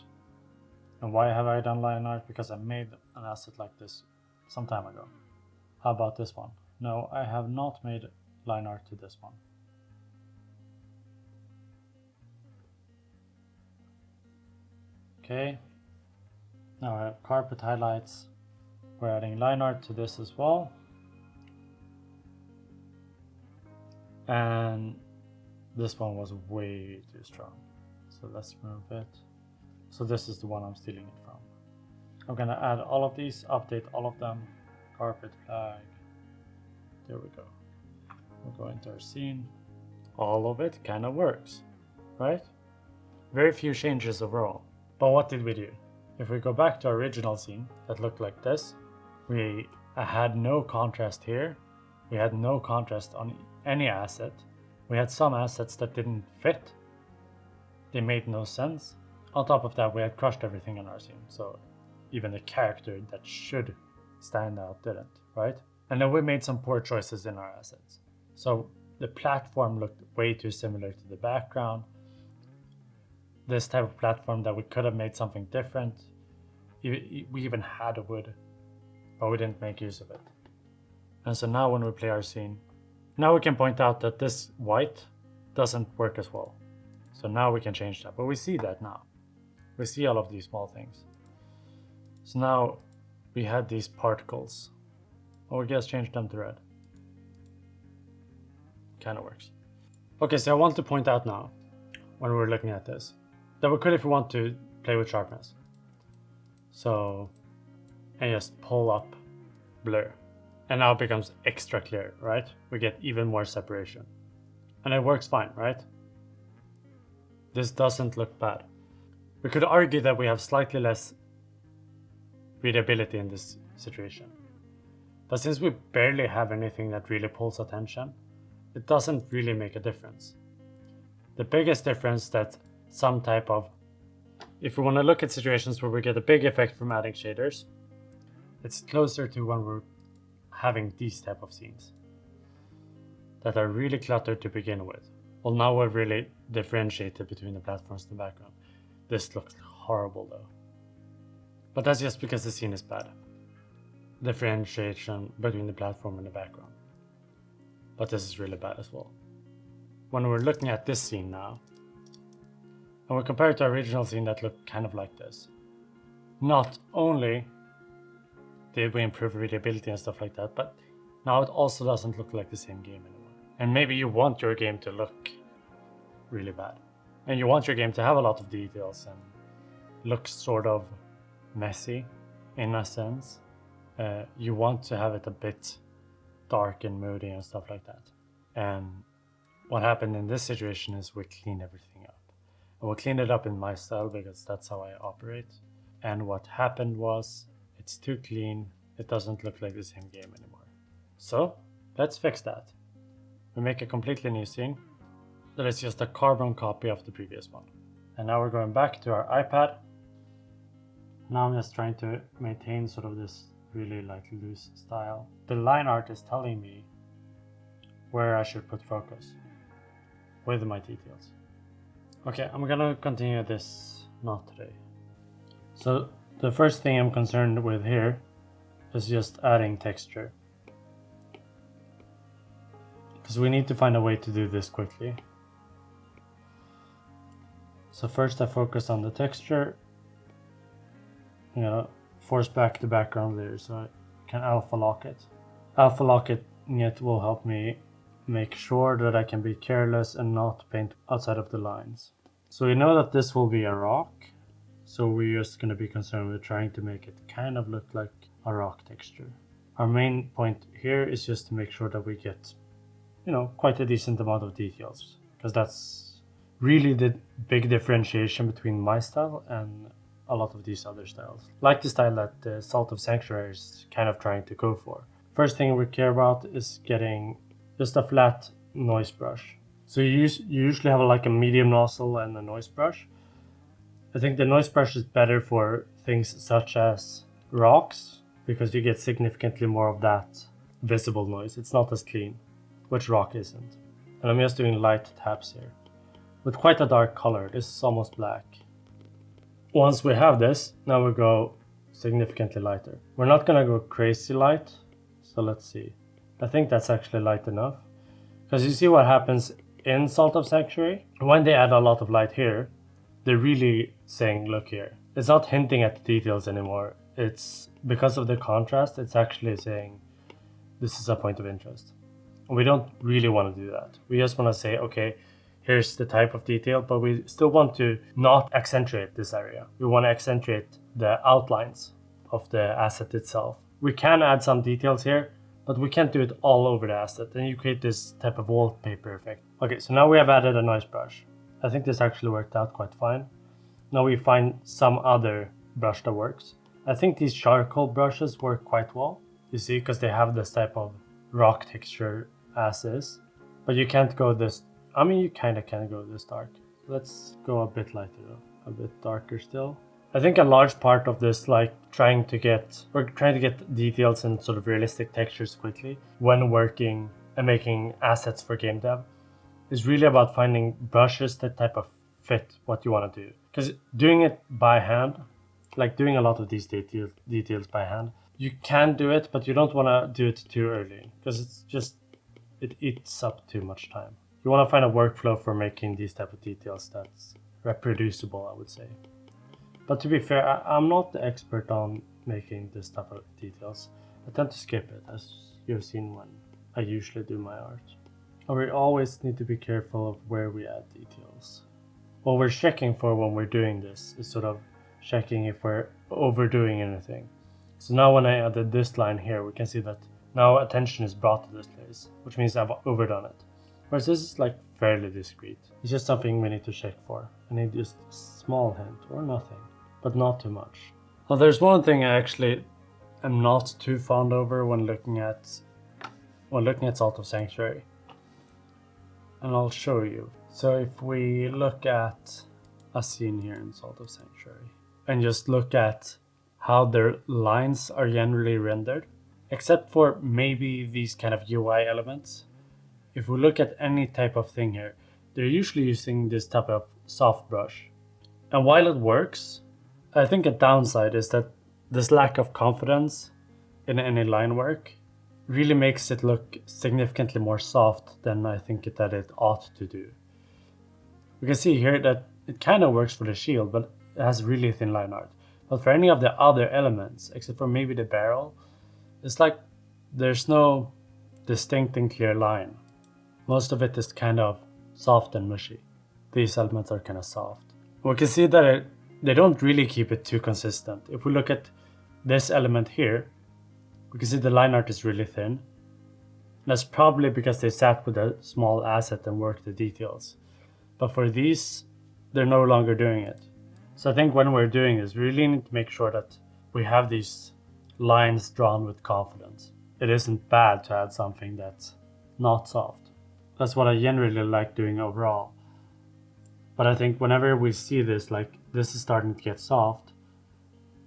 And why have I done line art? Because I made an asset like this some time ago. How about this one? No, I have not made line art to this one. Okay. Now I have carpet highlights. We're adding line art to this as well. And this one was way too strong. So let's move it. So this is the one I'm stealing it from. I'm gonna add all of these, update all of them, carpet flag. There we go. We'll go into our scene. All of it kind of works, right? Very few changes overall. But what did we do? If we go back to our original scene that looked like this, we had no contrast here. We had no contrast on any asset. We had some assets that didn't fit. They made no sense. On top of that, we had crushed everything in our scene. So even the character that should stand out didn't, right? And then we made some poor choices in our assets. So the platform looked way too similar to the background. This type of platform that we could have made something different. We even had a wood, but we didn't make use of it. And so now when we play our scene, now we can point out that this white doesn't work as well. So now we can change that, but we see that now. We see all of these small things. So now we had these particles. Or we just change them to red. Kind of works. Okay, so I want to point out now, when we're looking at this, that we could, if we want to, play with sharpness. So, and just pull up blur. And now it becomes extra clear, right? We get even more separation. And it works fine, right? This doesn't look bad. We could argue that we have slightly less readability in this situation. But since we barely have anything that really pulls attention, it doesn't really make a difference. The biggest difference that some type of, if we want to look at situations where we get a big effect from adding shaders, it's closer to when we're having these type of scenes that are really cluttered to begin with. Well, now we're really differentiated between the platforms and the background. This looks horrible though. But that's just because the scene is bad. Differentiation between the platform and the background. But this is really bad as well. When we're looking at this scene now, and we compare it to our original scene that looked kind of like this, not only did we improve readability and stuff like that, but now it also doesn't look like the same game anymore. And maybe you want your game to look really bad. And you want your game to have a lot of details and look sort of messy in a sense. You want to have it a bit dark and moody and stuff like that. And what happened in this situation is we cleaned everything up. And we cleaned it up in my style because that's how I operate. And what happened was, it's too clean. It doesn't look like the same game anymore. So let's fix that. We make a completely new scene that is just a carbon copy of the previous one. And now we're going back to our iPad. Now I'm just trying to maintain sort of this really like loose style. The line art is telling me where I should put focus with my details. Okay, I'm gonna continue this not today. So the first thing I'm concerned with here is just adding texture. Because we need to find a way to do this quickly. So first I focus on the texture. You know, force back the background layer so I can alpha lock it. Alpha lock it will help me make sure that I can be careless and not paint outside of the lines. So we know that this will be a rock. So we're just going to be concerned with trying to make it kind of look like a rock texture. Our main point here is just to make sure that we get, you know, quite a decent amount of details. Because that's really the big differentiation between my style and a lot of these other styles. Like the style that the Salt of Sanctuary is kind of trying to go for. First thing we care about is getting just a flat noise brush. So you usually have like a medium nozzle and a noise brush. I think the noise brush is better for things such as rocks because you get significantly more of that visible noise. It's not as clean, which rock isn't. And I'm just doing light taps here with quite a dark color. This is almost black. Once we have this, now we go significantly lighter. We're not gonna go crazy light, so let's see. I think that's actually light enough. Because you see what happens in Salt of Sanctuary? When they add a lot of light here, they're really saying, look here. It's not hinting at the details anymore. It's because of the contrast, it's actually saying, this is a point of interest. And we don't really want to do that. We just want to say, okay, here's the type of detail, but we still want to not accentuate this area. We want to accentuate the outlines of the asset itself. We can add some details here, but we can't do it all over the asset, and you create this type of wallpaper effect. Okay, so now we have added a noise brush. I think this actually worked out quite fine. Now we find some other brush that works. I think these charcoal brushes work quite well, you see, because they have this type of rock texture as is, but you can't go this, I mean, you kind of can go this dark. Let's go a bit lighter though, a bit darker still. I think a large part of this, like trying to get details and sort of realistic textures quickly when working and making assets for game dev, is really about finding brushes that type of fit what you want to do. Because doing it by hand, like doing a lot of these details by hand, you can do it, but you don't want to do it too early because it eats up too much time. You want to find a workflow for making these type of details that's reproducible, I would say. But to be fair, I'm not the expert on making this type of details. I tend to skip it, as you've seen when I usually do my art. And we always need to be careful of where we add details. What we're checking for when we're doing this is sort of checking if we're overdoing anything. So now when I added this line here, we can see that now attention is brought to this place, which means I've overdone it. Whereas this is like fairly discreet. It's just something we need to check for. I need just a small hint or nothing, but not too much. Now there's one thing I actually am not too fond over when looking at Salt of Sanctuary. And I'll show you. So if we look at a scene here in Salt of Sanctuary and just look at how their lines are generally rendered, except for maybe these kind of UI elements. If we look at any type of thing here, they're usually using this type of soft brush. And while it works, I think a downside is that this lack of confidence in any line work really makes it look significantly more soft than I think that it ought to do. We can see here that it kind of works for the shield, but it has really thin line art. But for any of the other elements, except for maybe the barrel, it's like there's no distinct and clear line. Most of it is kind of soft and mushy. These elements are kind of soft. We can see that they don't really keep it too consistent. If we look at this element here, we can see the line art is really thin. That's probably because they sat with a small asset and worked the details. But for these, they're no longer doing it. So I think when we're doing this, we really need to make sure that we have these lines drawn with confidence. It isn't bad to add something that's not soft. That's what I generally like doing overall. But I think whenever we see this, like this is starting to get soft,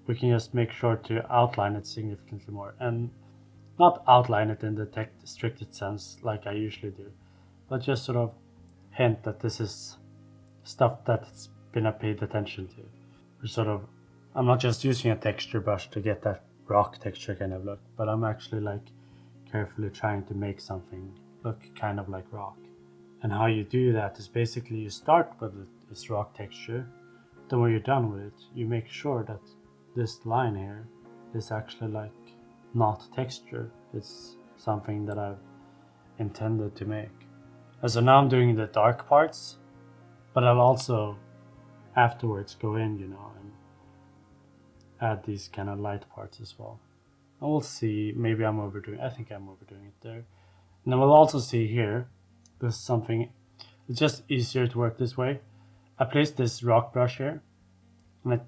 we can just make sure to outline it significantly more. And not outline it in the strictest sense like I usually do, but just sort of hint that this is stuff that's been paid attention to. Or sort of, I'm not just using a texture brush to get that rock texture kind of look, but I'm actually like carefully trying to make something look kind of like rock. And how you do that is basically you start with this rock texture, then when you're done with it, you make sure that this line here is actually like not texture, it's something that I've intended to make. And so now I'm doing the dark parts, but I'll also afterwards go in, and add these kind of light parts as well. And we'll see, maybe I'm overdoing, I think I'm overdoing it there. And then we'll also see here, this is something, it's just easier to work this way. I placed this rock brush here, and I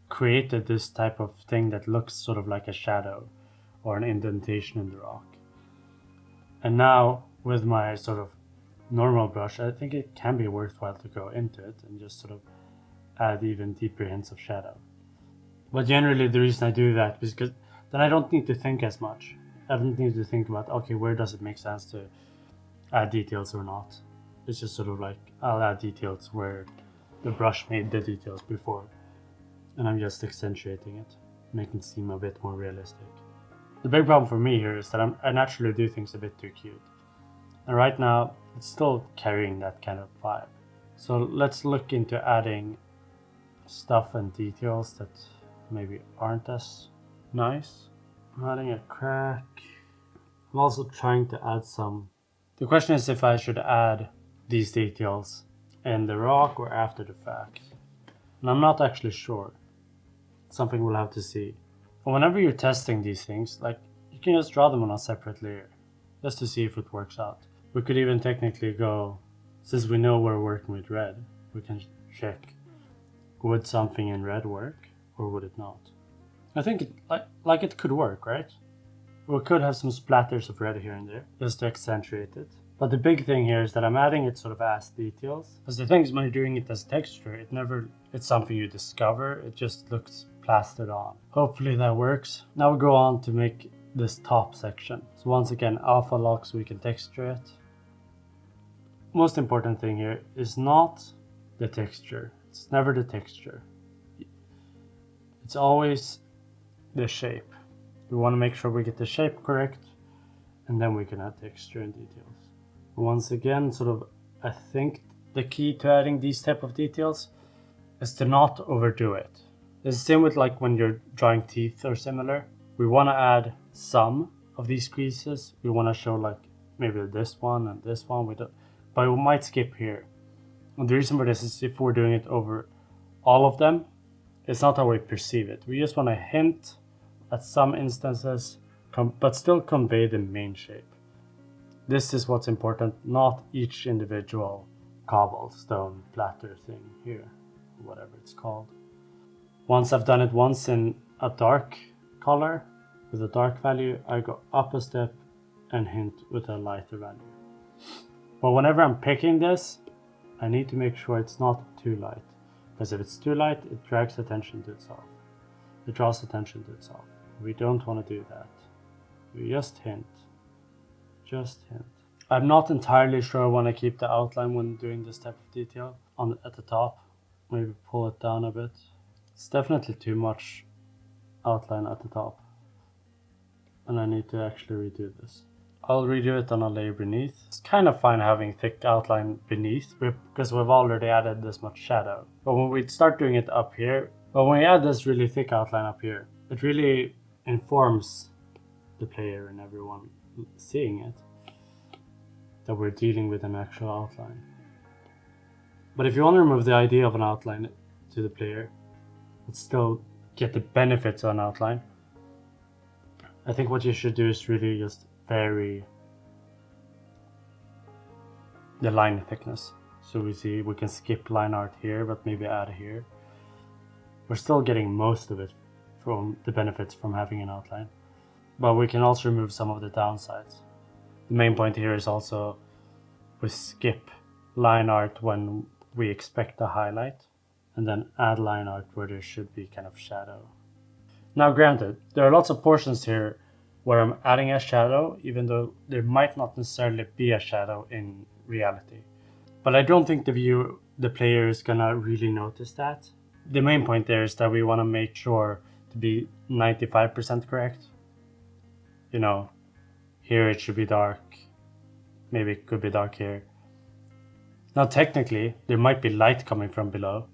created this type of thing that looks sort of like a shadow or an indentation in the rock. And now with my sort of normal brush, I think it can be worthwhile to go into it and just sort of add even deeper hints of shadow. But generally the reason I do that is because then I don't need to think as much. I don't need to think about, okay, where does it make sense to add details or not. It's just sort of like, I'll add details where the brush made the details before. And I'm just accentuating it, making it seem a bit more realistic. The big problem for me here is that I naturally do things a bit too cute. And right now, it's still carrying that kind of vibe. So let's look into adding stuff and details that maybe aren't as nice. I'm adding a crack. I'm also trying to add some. The question is if I should add these details in the rock or after the fact. And I'm not actually sure. Something we'll have to see. And whenever you're testing these things, like, you can just draw them on a separate layer, just to see if it works out. We could even technically go, since we know we're working with red, we can check, would something in red work, or would it not? I think it, like it could work, right? We could have some splatters of red here and there, just to accentuate it. But the big thing here is that I'm adding it sort of as details. Because the thing is, when you're doing it as texture, it's something you discover, it just looks plastered on. Hopefully that works. Now we'll go on to make this top section. So once again, alpha lock so we can texture it. Most important thing here is not the texture. It's never the texture. It's always the shape. We want to make sure we get the shape correct, and then we can add texture and details. Once again, sort of, I think the key to adding these type of details is to not overdo it. It's the same with like when you're drawing teeth or similar. We want to add some of these creases. We want to show like maybe this one and this one, but we might skip here. And the reason for this is if we're doing it over all of them, it's not how we perceive it. We just want to hint at some instances, but still convey the main shape. This is what's important, not each individual cobblestone platter thing here, whatever it's called. Once I've done it once in a dark color with a dark value, I go up a step and hint with a lighter value. But whenever I'm picking this, I need to make sure it's not too light, because if it's too light, it drags attention to itself. It draws attention to itself. We don't want to do that. We just hint. Just hint. I'm not entirely sure I want to keep the outline when doing this type of detail at the top. Maybe pull it down a bit. It's definitely too much outline at the top. And I need to actually redo this. I'll redo it on a layer beneath. It's kind of fine having thick outline beneath because we've already added this much shadow. But when we start doing it up here, when we add this really thick outline up here, it really informs the player and everyone seeing it that we're dealing with an actual outline. But if you want to remove the idea of an outline to the player, but still get the benefits of an outline, I think what you should do is really just vary the line thickness. So we can skip line art here, but maybe add here. We're still getting most of it from the benefits from having an outline, but we can also remove some of the downsides. The main point here is also we skip line art when we expect a highlight, and then add line art where there should be kind of shadow. Now granted, there are lots of portions here where I'm adding a shadow, even though there might not necessarily be a shadow in reality. But I don't think the player is gonna really notice that. The main point there is that we want to make sure to be 95% correct. You know, here it should be dark. Maybe it could be dark here. Now technically, there might be light coming from below,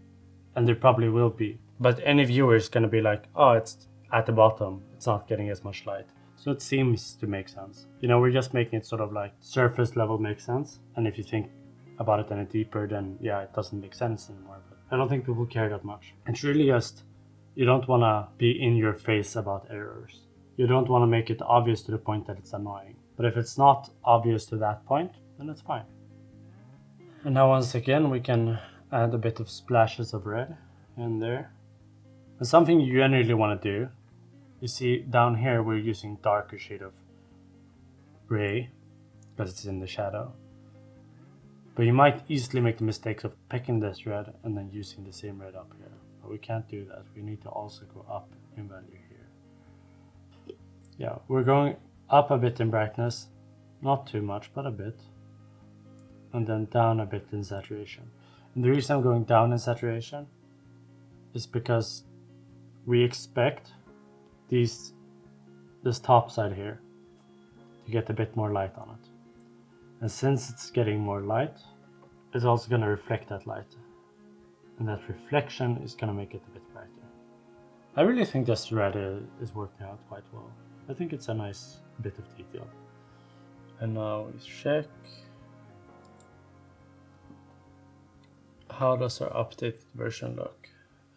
and there probably will be. But any viewer is gonna be like, oh, it's at the bottom. It's not getting as much light. So it seems to make sense. You know, we're just making it sort of like surface level makes sense. And if you think about it any deeper, then yeah, it doesn't make sense anymore. But I don't think people care that much. It's really just, you don't want to be in your face about errors. You don't want to make it obvious to the point that it's annoying. But if it's not obvious to that point, then it's fine. And now once again, we can add a bit of splashes of red in there. And something you generally want to do, you see down here we're using darker shade of gray because it's in the shadow. But you might easily make the mistakes of picking this red and then using the same red up here. But we can't do that. We need to also go up in value here. Yeah, we're going up a bit in brightness. Not too much, but a bit. And then down a bit in saturation. And the reason I'm going down in saturation is because we expect this top side here to get a bit more light on it. And since it's getting more light, it's also going to reflect that light. And that reflection is going to make it a bit brighter. I really think this red is working out quite well. I think it's a nice bit of detail. And now we check. How does our updated version look?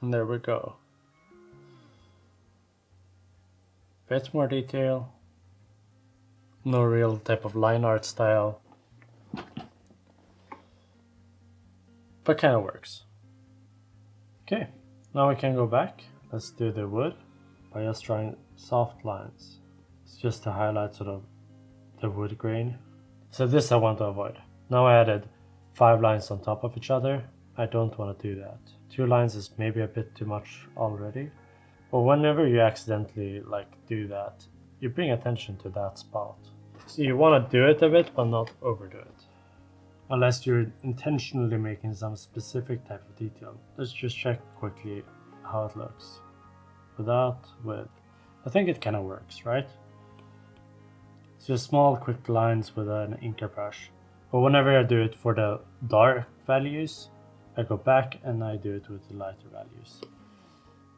And there we go. bit more detail. No real type of line art style, but kind of works. Okay, now we can go back. Let's do the wood by just drawing soft lines. It's just to highlight sort of the wood grain. So this I want to avoid. Now I added 5 lines on top of each other. I don't want to do that. 2 lines is maybe a bit too much already. But whenever you accidentally do that, you bring attention to that spot. So you want to do it a bit, but not overdo it. Unless you're intentionally making some specific type of detail. Let's just check quickly how it looks. Without, with. I think it kind of works, right? It's just small, quick lines with an inker brush. But whenever I do it for the dark values, I go back and I do it with the lighter values.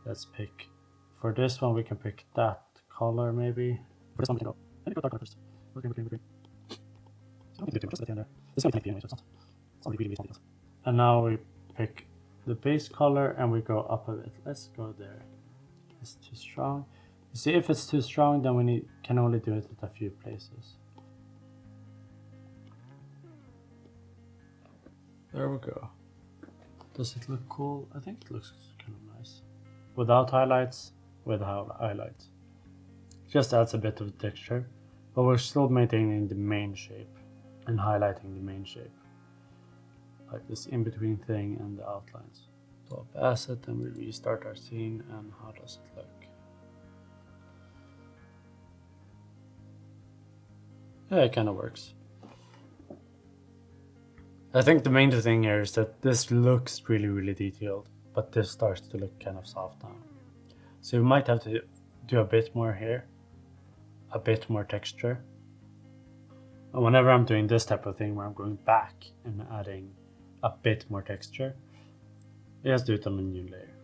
Let's pick, for this one we can pick that color maybe. For this one we can go, let me go dark color first. Green. So do just in there. This is only anyway, so it's not really details. And now we pick the base color and we go up a bit. Let's go there. It's too strong. You see, if it's too strong, then we can only do it at a few places. There we go. Does it look cool? I think it looks kind of nice. Without highlights, with highlights. Just adds a bit of texture, but we're still maintaining the main shape and highlighting the main shape. Like this in-between thing and the outlines. Top asset and we restart our scene, and how does it look? Yeah, it kind of works. I think the main thing here is that this looks really detailed, but this starts to look kind of soft now. So you might have to do a bit more here, a bit more texture. And whenever I'm doing this type of thing where I'm going back and adding a bit more texture, I just do it on a new layer.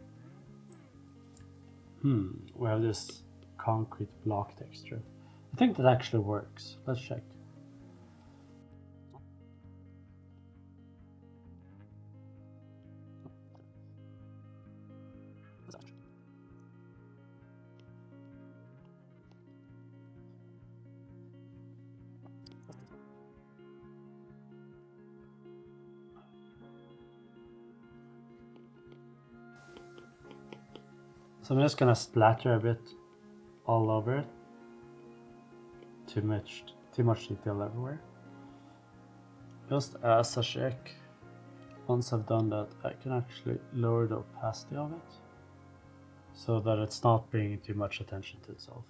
We have this concrete block texture. I think that actually works. Let's check. So I'm just gonna splatter a bit all over it. Too much detail everywhere. Just as a check, once I've done that, I can actually lower the opacity of it so that it's not paying too much attention to itself.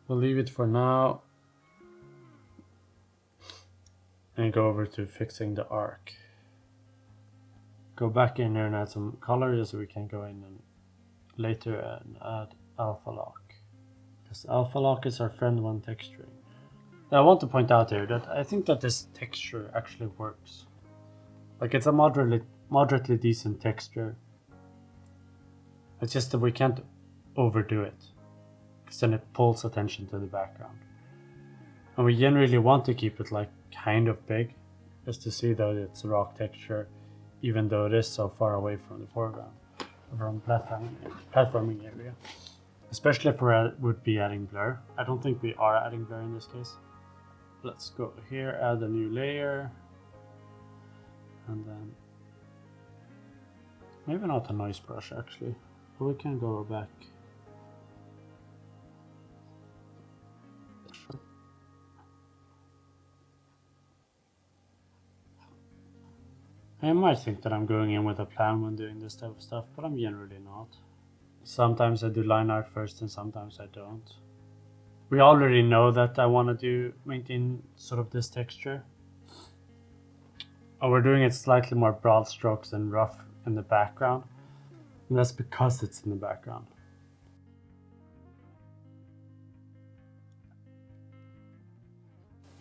We'll leave it for now and go over to fixing the arc. Go back in here and add some color so we can go in and later and add alpha lock. This alpha lock is our friend when texturing. Now I want to point out here that I think that this texture actually works. Like, it's a moderately decent texture. It's just that we can't overdo it, because then it pulls attention to the background. And we generally want to keep it like kind of big, just to see that it's a rock texture, even though it is so far away from the foreground. From platforming area, especially if we would be adding blur. I don't think we are adding blur in this case. Let's go here, add a new layer, and then maybe not a noise brush actually, but we can go back. I might think that I'm going in with a plan when doing this type of stuff, but I'm generally not. Sometimes I do line art first and sometimes I don't. We already know that I want to maintain sort of this texture. And we're doing it slightly more broad strokes and rough in the background. And that's because it's in the background.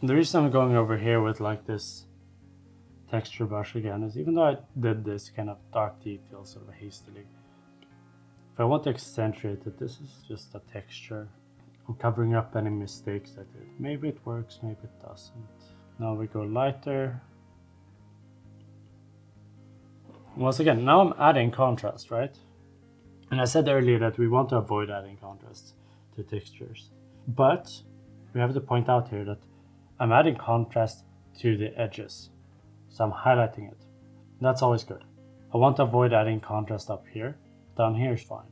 And the reason I'm going over here with like this texture brush again is, even though I did this kind of dark detail sort of hastily, if I want to accentuate it, this is just a texture. I'm covering up any mistakes I did. Maybe it works, maybe it doesn't. Now we go lighter. Once again, now I'm adding contrast, right? And I said earlier that we want to avoid adding contrast to textures. But we have to point out here that I'm adding contrast to the edges. So I'm highlighting it. That's always good. I want to avoid adding contrast up here. Down here is fine.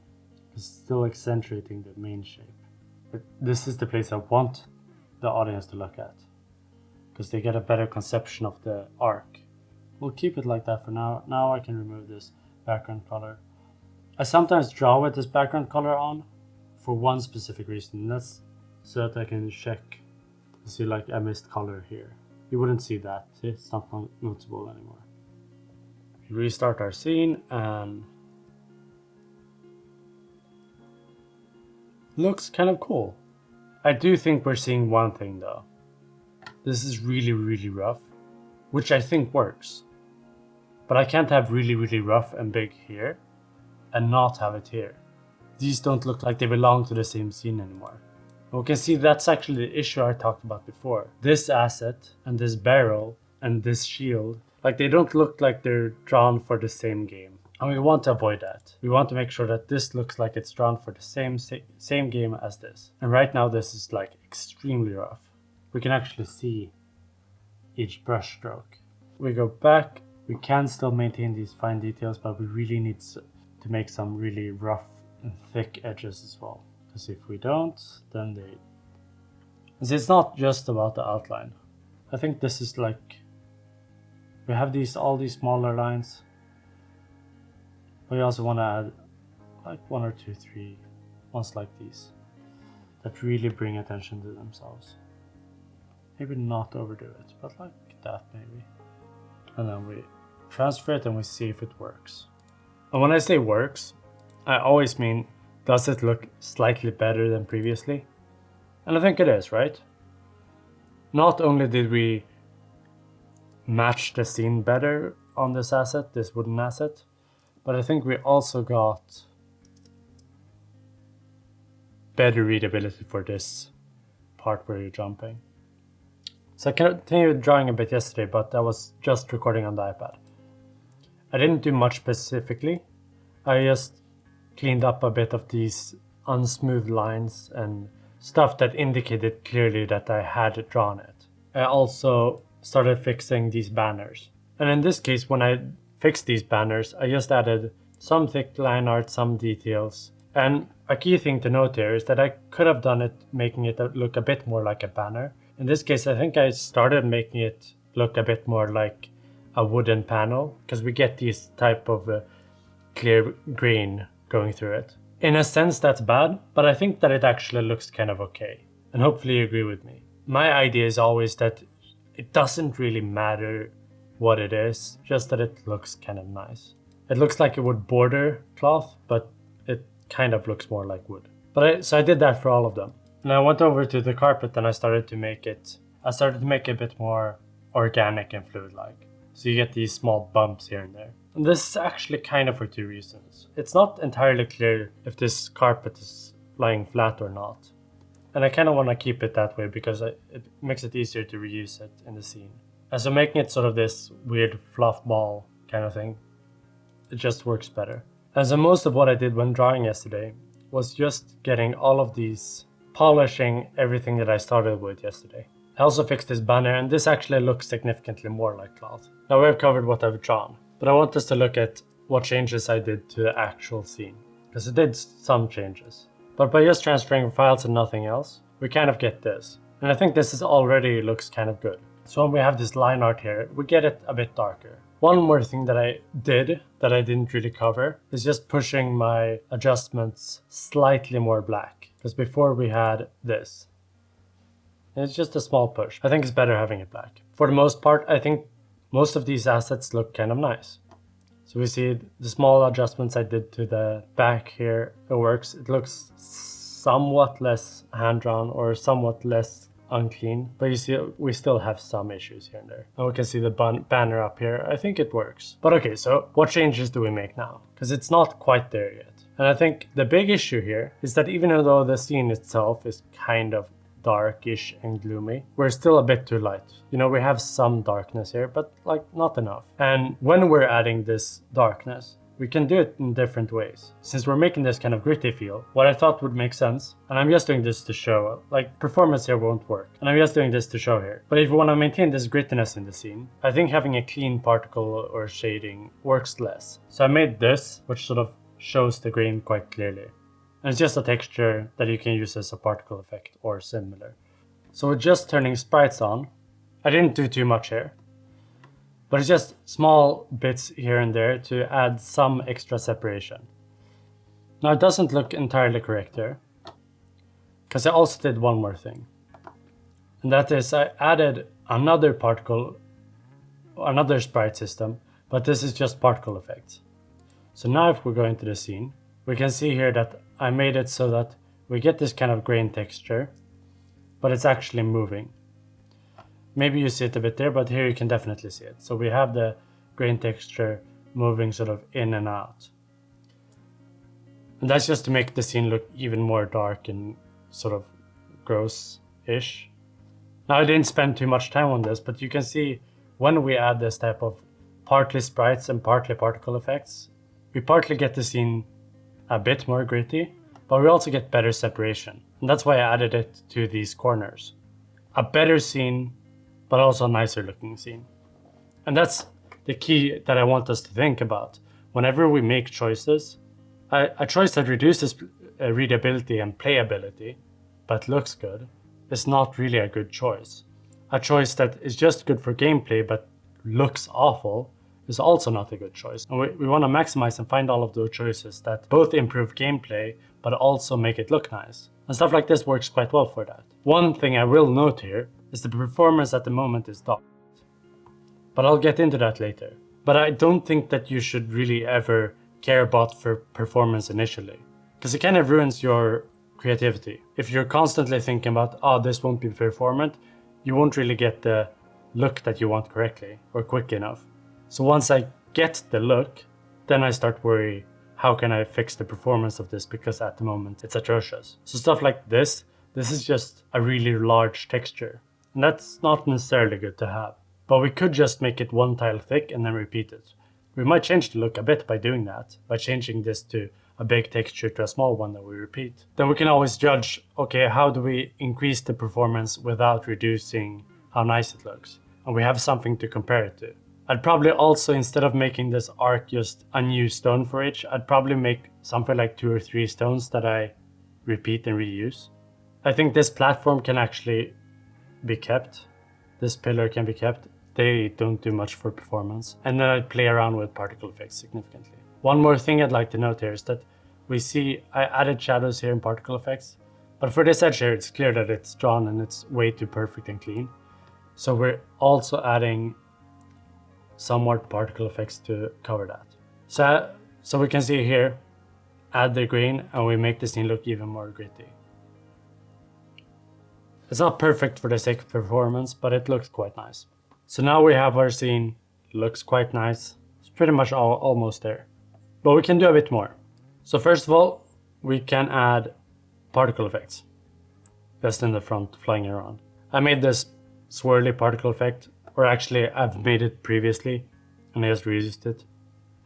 It's still accentuating the main shape. But this is the place I want the audience to look at, because they get a better conception of the arc. We'll keep it like that for now. Now I can remove this background color. I sometimes draw with this background color on for one specific reason, and that's so that I can check to see like I missed color here. You wouldn't see that. See, it's not noticeable anymore. We restart our scene and looks kind of cool. I do think we're seeing one thing though. This is really, really rough, which I think works. But I can't have really, really rough and big here and not have it here. These don't look like they belong to the same scene anymore. And we can see that's actually the issue I talked about before. This asset and this barrel and this shield, like they don't look like they're drawn for the same game. And we want to avoid that. We want to make sure that this looks like it's drawn for the same game as this. And right now this is like extremely rough. We can actually see each brush stroke. We go back. We can still maintain these fine details, but we really need to make some really rough and thick edges as well. Because if we don't, then they... It's not just about the outline. I think this is like... We have all these smaller lines. But we also want to add like 1 or 2, 3 ones like these that really bring attention to themselves. Maybe not overdo it, but like that maybe. And then we transfer it and we see if it works. And when I say works, I always mean, does it look slightly better than previously? And I think it is, right? Not only did we match the scene better on this asset, this wooden asset, but I think we also got better readability for this part where you're jumping. So I continued drawing a bit yesterday, but I was just recording on the iPad. I didn't do much specifically. I just cleaned up a bit of these unsmooth lines and stuff that indicated clearly that I had drawn it. I also started fixing these banners. And in this case, when I fixed these banners, I just added some thick line art, some details. And a key thing to note here is that I could have done it, making it look a bit more like a banner. In this case, I think I started making it look a bit more like a wooden panel, because we get these type of clear grain going through it. In a sense, that's bad, but I think that it actually looks kind of okay. And hopefully you agree with me. My idea is always that it doesn't really matter what it is, just that it looks kind of nice. It looks like it would border cloth, but it kind of looks more like wood. So I did that for all of them. And I went over to the carpet and I started to make it a bit more organic and fluid-like. So you get these small bumps here and there. And this is actually kind of for 2 reasons. It's not entirely clear if this carpet is lying flat or not. And I kind of want to keep it that way because it makes it easier to reuse it in the scene. And so making it sort of this weird fluff ball kind of thing, it just works better. And so most of what I did when drawing yesterday was just getting all of these, polishing everything that I started with yesterday. I also fixed this banner, and this actually looks significantly more like cloth. Now we've covered what I've drawn, but I want us to look at what changes I did to the actual scene, because it did some changes. But by just transferring files and nothing else, we kind of get this. And I think this is already looks kind of good. So when we have this line art here, we get it a bit darker. One more thing that I did that I didn't really cover is just pushing my adjustments slightly more black. Because before we had this. And it's just a small push. I think it's better having it black. For the most part, I think most of these assets look kind of nice. So we see the small adjustments I did to the back here, it works. It looks somewhat less hand-drawn or somewhat less unclean, but you see we still have some issues here and there. And we can see the banner up here. I think it works. But okay, so what changes do we make now? Because it's not quite there yet. And I think the big issue here is that even though the scene itself is kind of darkish and gloomy, we're still a bit too light. You know, we have some darkness here, but like not enough. And when we're adding this darkness, we can do it in different ways. Since we're making this kind of gritty feel, what I thought would make sense, and I'm just doing this to show, like performance here won't work, and I'm just doing this to show here. But if you want to maintain this grittiness in the scene, I think having a clean particle or shading works less. So I made this, which sort of shows the grain quite clearly. And it's just a texture that you can use as a particle effect or similar. So with just turning sprites on, I didn't do too much here. But it's just small bits here and there to add some extra separation. Now it doesn't look entirely correct here, because I also did one more thing. And that is I added another particle, another sprite system, but this is just particle effects. So now if we go into the scene, we can see here that I made it so that we get this kind of grain texture, but it's actually moving. Maybe you see it a bit there, but here you can definitely see it. So we have the grain texture moving sort of in and out. And that's just to make the scene look even more dark and sort of gross-ish. Now I didn't spend too much time on this, but you can see when we add this type of partly sprites and partly particle effects, we partly get the scene a bit more gritty, but we also get better separation. And that's why I added it to these corners. A better scene, but also a nicer looking scene. And that's the key that I want us to think about. Whenever we make choices, a choice that reduces readability and playability, but looks good, is not really a good choice. A choice that is just good for gameplay, but looks awful, is also not a good choice. And we want to maximize and find all of those choices that both improve gameplay, but also make it look nice. And stuff like this works quite well for that. One thing I will note here is the performance at the moment is dark. But I'll get into that later. But I don't think that you should really ever care about for performance initially, because it kind of ruins your creativity. If you're constantly thinking about, oh, this won't be performant, you won't really get the look that you want correctly or quick enough. So once I get the look, then I start worrying, how can I fix the performance of this, because at the moment it's atrocious. So stuff like this is just a really large texture. And that's not necessarily good to have. But we could just make it one tile thick and then repeat it. We might change the look a bit by doing that, by changing this to a big texture to a small one that we repeat. Then we can always judge, okay, how do we increase the performance without reducing how nice it looks? And we have something to compare it to. I'd probably also, instead of making this arc just a new stone for each, I'd probably make something like 2 or 3 stones that I repeat and reuse. I think this platform can actually be kept. This pillar can be kept. They don't do much for performance. And then I'd play around with particle effects significantly. One more thing I'd like to note here is that we see I added shadows here in particle effects, but for this edge here, it's clear that it's drawn and it's way too perfect and clean. So we're also adding somewhat particle effects to cover that. So we can see here, add the grain and we make the scene look even more gritty. It's not perfect for the sake of performance, but it looks quite nice. So now we have our scene, looks quite nice. It's pretty much almost there. But we can do a bit more. So first of all, we can add particle effects. Just in the front, flying around. I made this swirly particle effect, or actually I've made it previously, and I just reused it.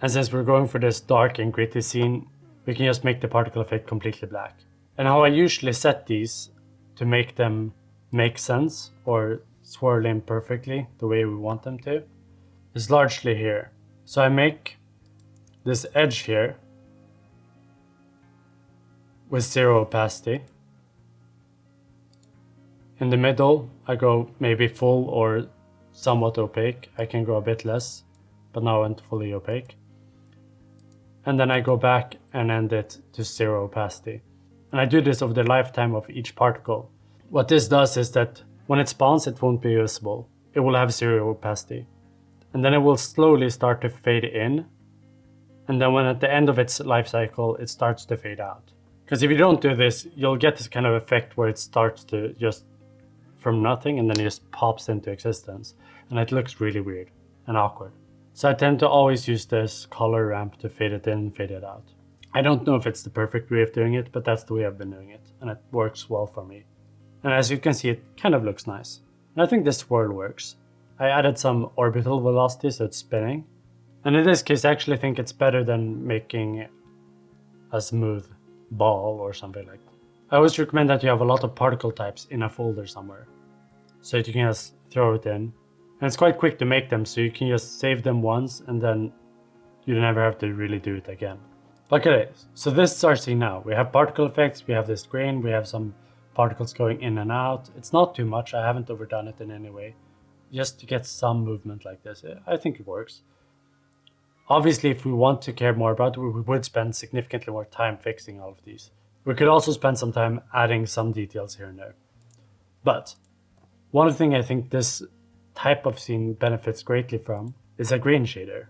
And since we're going for this dark and gritty scene, we can just make the particle effect completely black. And how I usually set these to make them make sense or swirl in perfectly the way we want them to is largely here. So I make this edge here with 0 opacity. In the middle, I go maybe full or somewhat opaque. I can go a bit less, but now I went fully opaque. And then I go back and end it to 0 opacity. And I do this over the lifetime of each particle. What this does is that when it spawns, it won't be visible. It will have 0 opacity. And then it will slowly start to fade in. And then when at the end of its life cycle, it starts to fade out. Because if you don't do this, you'll get this kind of effect where it starts to just from nothing and then it just pops into existence. And it looks really weird and awkward. So I tend to always use this color ramp to fade it in and fade it out. I don't know if it's the perfect way of doing it, but that's the way I've been doing it. And it works well for me. And as you can see, it kind of looks nice. And I think this swirl works. I added some orbital velocity, so it's spinning. And in this case, I actually think it's better than making a smooth ball or something like that. I always recommend that you have a lot of particle types in a folder somewhere, so that you can just throw it in. And it's quite quick to make them, so you can just save them once and then you never have to really do it again. Okay, so this is our scene now. We have particle effects, we have this grain, we have some particles going in and out. It's not too much, I haven't overdone it in any way. Just to get some movement like this, I think it works. Obviously, if we want to care more about it, we would spend significantly more time fixing all of these. We could also spend some time adding some details here and there. But one thing I think this type of scene benefits greatly from is a grain shader.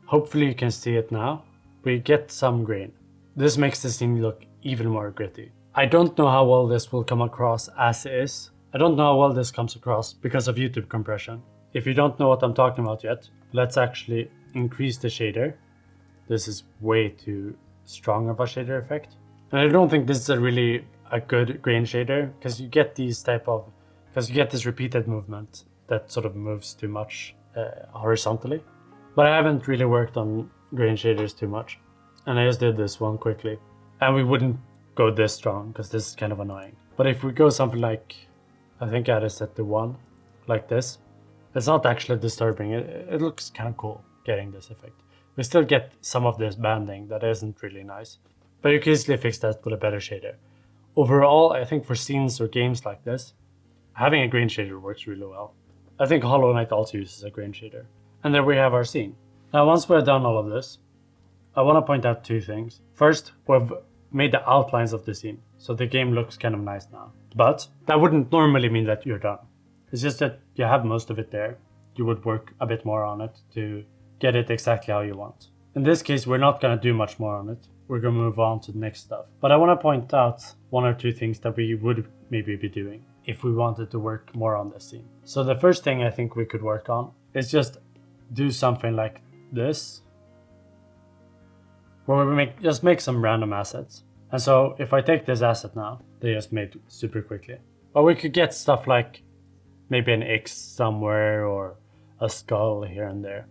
Hopefully you can see it now. We get some grain. This makes the scene look even more gritty. I don't know how well this will come across as is. I don't know how well this comes across because of YouTube compression. If you don't know what I'm talking about yet, let's actually increase the shader. This is way too strong of a shader effect. And I don't think this is really a good grain shader because you get this repeated movement that sort of moves too much horizontally. But I haven't really worked on grain shaders too much. And I just did this one quickly. And we wouldn't go this strong because this is kind of annoying. But if we go something like, I think I had it set to 1, like this, it's not actually disturbing. It looks kind of cool getting this effect. We still get some of this banding that isn't really nice. But you can easily fix that with a better shader. Overall, I think for scenes or games like this, having a grain shader works really well. I think Hollow Knight also uses a grain shader. And there we have our scene. Now once we're done all of this, I want to point out 2 things. First, we've made the outlines of the scene, so the game looks kind of nice now. But that wouldn't normally mean that you're done. It's just that you have most of it there. You would work a bit more on it to get it exactly how you want. In this case, we're not going to do much more on it. We're going to move on to the next stuff. But I want to point out 1 or 2 things that we would maybe be doing if we wanted to work more on this scene. So the first thing I think we could work on is just do something like this, where we just make some random assets. And so if I take this asset now, they just made super quickly. But we could get stuff like maybe an X somewhere or a skull here and there.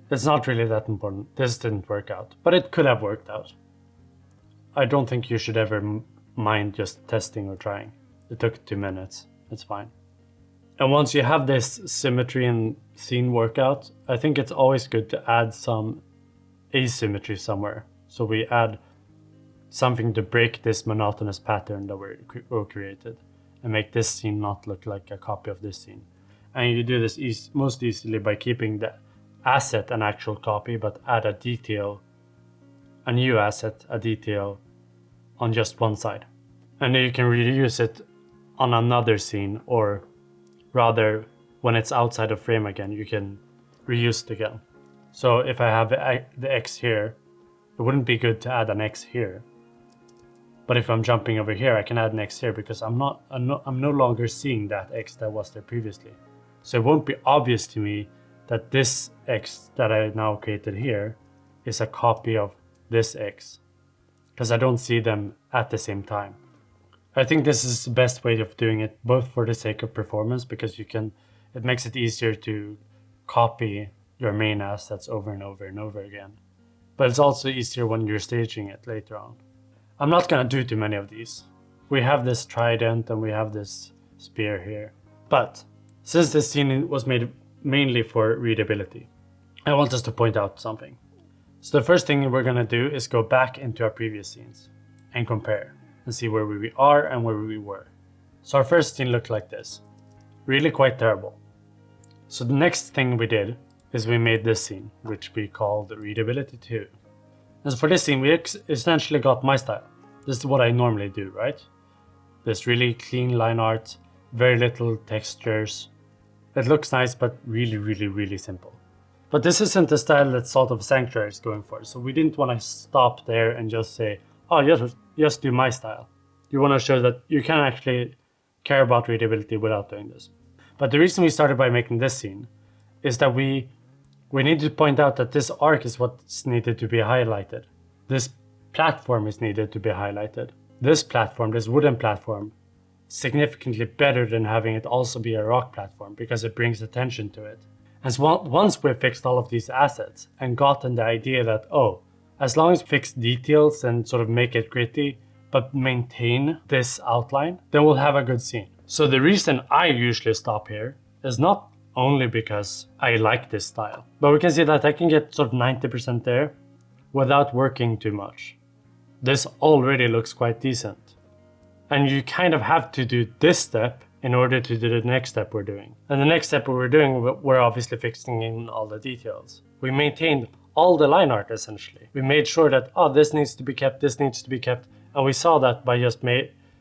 It's not really that important. This didn't work out, but it could have worked out. I don't think you should ever mind just testing or trying. It took 2 minutes. It's fine. And once you have this symmetry and scene workout, I think it's always good to add some asymmetry somewhere. So we add something to break this monotonous pattern that we created and make this scene not look like a copy of this scene. And you do this most easily by keeping the asset an actual copy, but add a detail, a new asset, a detail on just one side. And then you can reuse it on another scene, or rather when it's outside of frame again, you can reuse it again. So if I have the X here, it wouldn't be good to add an X here. But if I'm jumping over here, I can add an X here because I'm no longer seeing that X that was there previously. So it won't be obvious to me that this X that I now created here is a copy of this X, because I don't see them at the same time. I think this is the best way of doing it, both for the sake of performance, because it makes it easier to copy your main assets over and over and over again. But it's also easier when you're staging it later on. I'm not gonna do too many of these. We have this trident and we have this spear here. But since this scene was made mainly for readability, I want us to point out something. So the first thing we're gonna do is go back into our previous scenes and compare and see where we are and where we were. So our first scene looked like this. Really quite terrible. So the next thing we did is we made this scene, which we called Readability 2. And so for this scene, we essentially got my style. This is what I normally do, right? This really clean line art, very little textures. It looks nice, but really, really, really simple. But this isn't the style that Salt of Sanctuary is going for. So we didn't want to stop there and just say, oh, just do my style. You want to show that you can actually care about readability without doing this. But the reason we started by making this scene is that we need to point out that this arc is what's needed to be highlighted. This platform is needed to be highlighted. This platform, this wooden platform, significantly better than having it also be a rock platform because it brings attention to it. And so once we fixed all of these assets and gotten the idea that, oh, as long as we fix details and sort of make it gritty, but maintain this outline, then we'll have a good scene. So the reason I usually stop here is not only because I like this style, but we can see that I can get sort of 90% there without working too much. This already looks quite decent. And you kind of have to do this step in order to do the next step we're doing. And the next step we're doing, we're obviously fixing in all the details. We maintained all the line art essentially. We made sure that, oh, this needs to be kept, this needs to be kept. And we saw that by just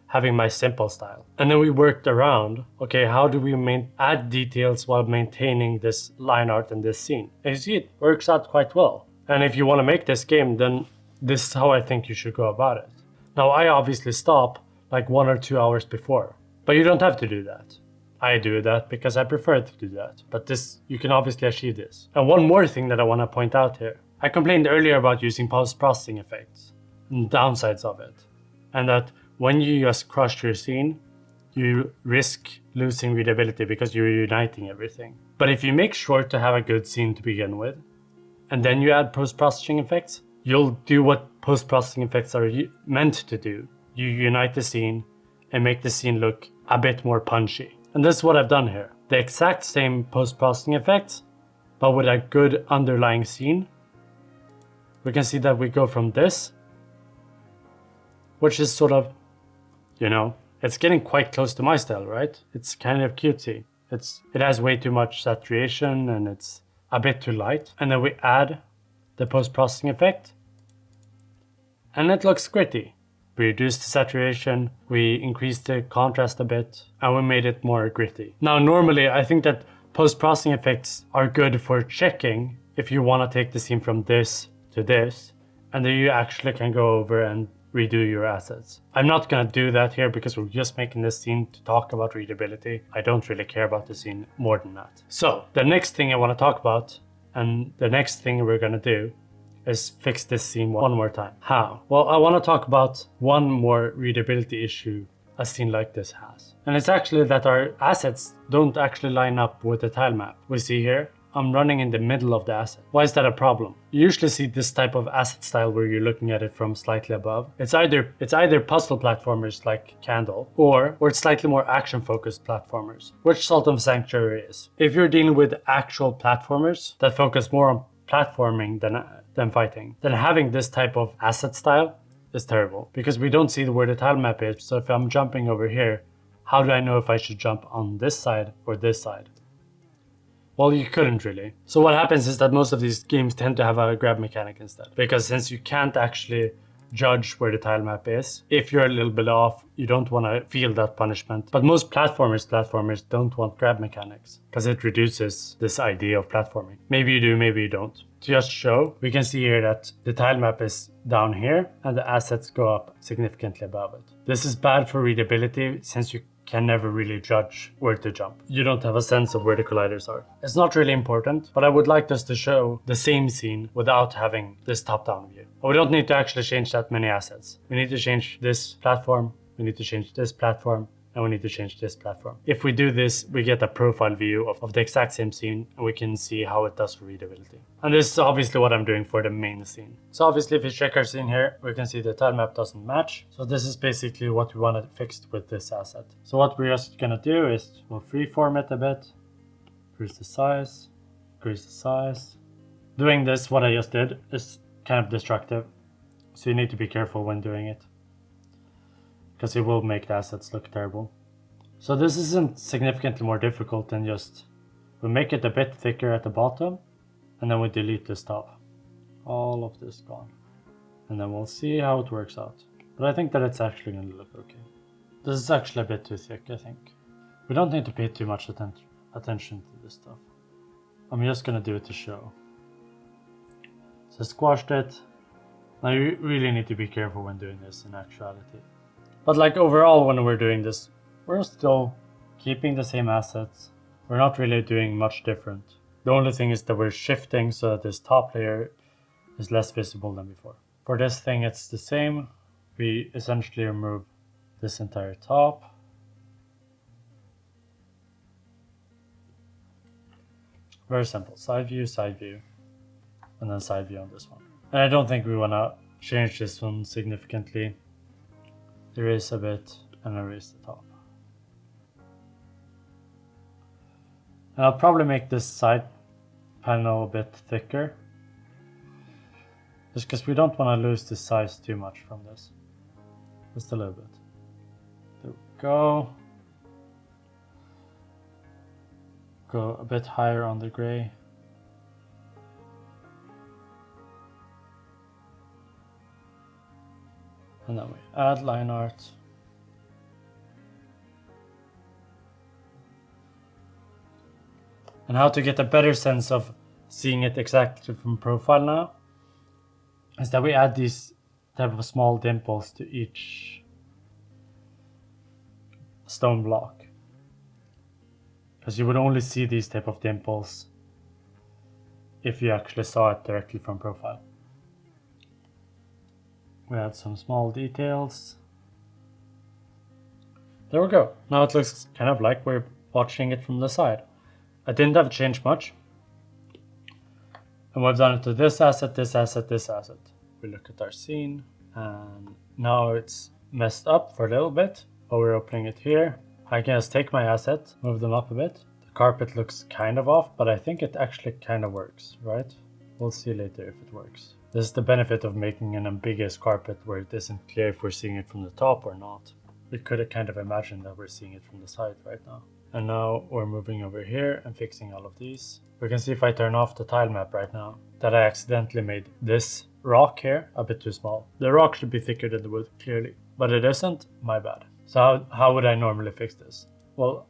having my simple style. And then we worked around, okay, how do we add details while maintaining this line art and this scene? And you see, it works out quite well. And if you want to make this game, then this is how I think you should go about it. Now, I obviously stop like 1 or 2 hours before, but you don't have to do that. I do that because I prefer to do that, but you can obviously achieve this. And one more thing that I want to point out here. I complained earlier about using post-processing effects and downsides of it, and that when you just crush your scene, you risk losing readability because you're uniting everything. But if you make sure to have a good scene to begin with, and then you add post-processing effects, you'll do what post-processing effects are meant to do. You unite the scene and make the scene look a bit more punchy. And this is what I've done here. The exact same post-processing effects, but with a good underlying scene. We can see that we go from this, which is sort of, it's getting quite close to my style, right? It's kind of cutesy. It has way too much saturation and it's a bit too light. And then we add the post-processing effect and it looks gritty. We reduced the saturation, we increased the contrast a bit, and we made it more gritty. Now, normally, I think that post-processing effects are good for checking if you want to take the scene from this to this, and then you actually can go over and redo your assets. I'm not going to do that here because we're just making this scene to talk about readability. I don't really care about the scene more than that. So, the next thing I want to talk about, and the next thing we're going to do, is fix this scene one more time. How? Well, I want to talk about one more readability issue a scene like this has. And it's actually that our assets don't actually line up with the tile map. We see here, I'm running in the middle of the asset. Why is that a problem? You usually see this type of asset style where you're looking at it from slightly above. It's either puzzle platformers like Candle, or it's slightly more action-focused platformers, which Salt of Sanctuary is. If you're dealing with actual platformers that focus more on platforming than fighting, then having this type of asset style is terrible because we don't see where the tile map is. So if I'm jumping over here, how do I know if I should jump on this side or this side? Well, you couldn't really. So what happens is that most of these games tend to have a grab mechanic instead, because since you can't actually judge where the tile map is, if you're a little bit off, you don't want to feel that punishment. But most platformers don't want grab mechanics because it reduces this idea of platforming. Maybe you do, maybe you don't. To just show, we can see here that the tile map is down here and the assets go up significantly above it. This is bad for readability since you can never really judge where to jump. You don't have a sense of where the colliders are. It's not really important, but I would like us to show the same scene without having this top-down view. But we don't need to actually change that many assets. We need to change this platform, we need to change this platform, and we need to change this platform. If we do this, we get a profile view of the exact same scene, and we can see how it does for readability. And this is obviously what I'm doing for the main scene. So obviously if you check our scene here, we can see the tile map doesn't match. So this is basically what we want to fix with this asset. So what we're just gonna do is we'll freeform it a bit, increase the size. Doing this, what I just did, is kind of destructive. So you need to be careful when doing it, because it will make the assets look terrible. So this isn't significantly more difficult than just, we make it a bit thicker at the bottom, and then we delete this top. All of this gone. And then we'll see how it works out. But I think that it's actually going to look okay. This is actually a bit too thick, I think. We don't need to pay too much attention to this stuff. I'm just going to do it to show. So squashed it. Now you really need to be careful when doing this in actuality. But like overall when we're doing this, we're still keeping the same assets. We're not really doing much different. The only thing is that we're shifting so that this top layer is less visible than before. For this thing it's the same. We essentially remove this entire top. Very simple. Side view, and then side view on this one. And I don't think we want to change this one significantly. Erase a bit and erase the top. And I'll probably make this side panel a bit thicker, just because we don't want to lose the size too much from this. Just a little bit. There we go. Go a bit higher on the gray. And then we add line art. And how to get a better sense of seeing it exactly from profile now is that we add these type of small dimples to each stone block. Because you would only see these type of dimples if you actually saw it directly from profile. We add some small details. There we go. Now it looks kind of like we're watching it from the side. I didn't have to change much. And we've done it to this asset, this asset, this asset. We look at our scene and now it's messed up for a little bit, but we're opening it here. I can just take my asset, move them up a bit. The carpet looks kind of off, but I think it actually kind of works, right? We'll see later if it works. This is the benefit of making an ambiguous carpet where it isn't clear if we're seeing it from the top or not. We could have kind of imagined that we're seeing it from the side right now. And now we're moving over here and fixing all of these. We can see if I turn off the tile map right now that I accidentally made this rock here a bit too small. The rock should be thicker than the wood, clearly, but it isn't, my bad. So how would I normally fix this? Well,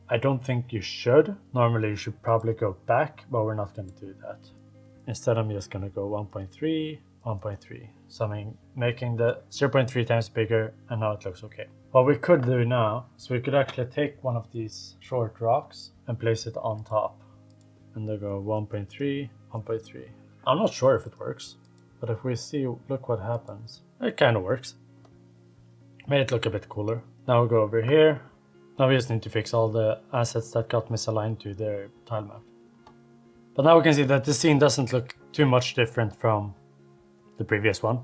I don't think you should. Normally you should probably go back, but we're not going to do that. Instead I'm just going to go 1.3, 1.3. So I'm making the 0.3 times bigger and now it looks okay. What we could do now is we could actually take one of these short rocks and place it on top. And they go 1.3, 1.3. I'm not sure if it works, but if we see, look what happens. It kind of works. Made it look a bit cooler. Now we'll go over here. Now we just need to fix all the assets that got misaligned to their tile map. But now we can see that the scene doesn't look too much different from the previous one.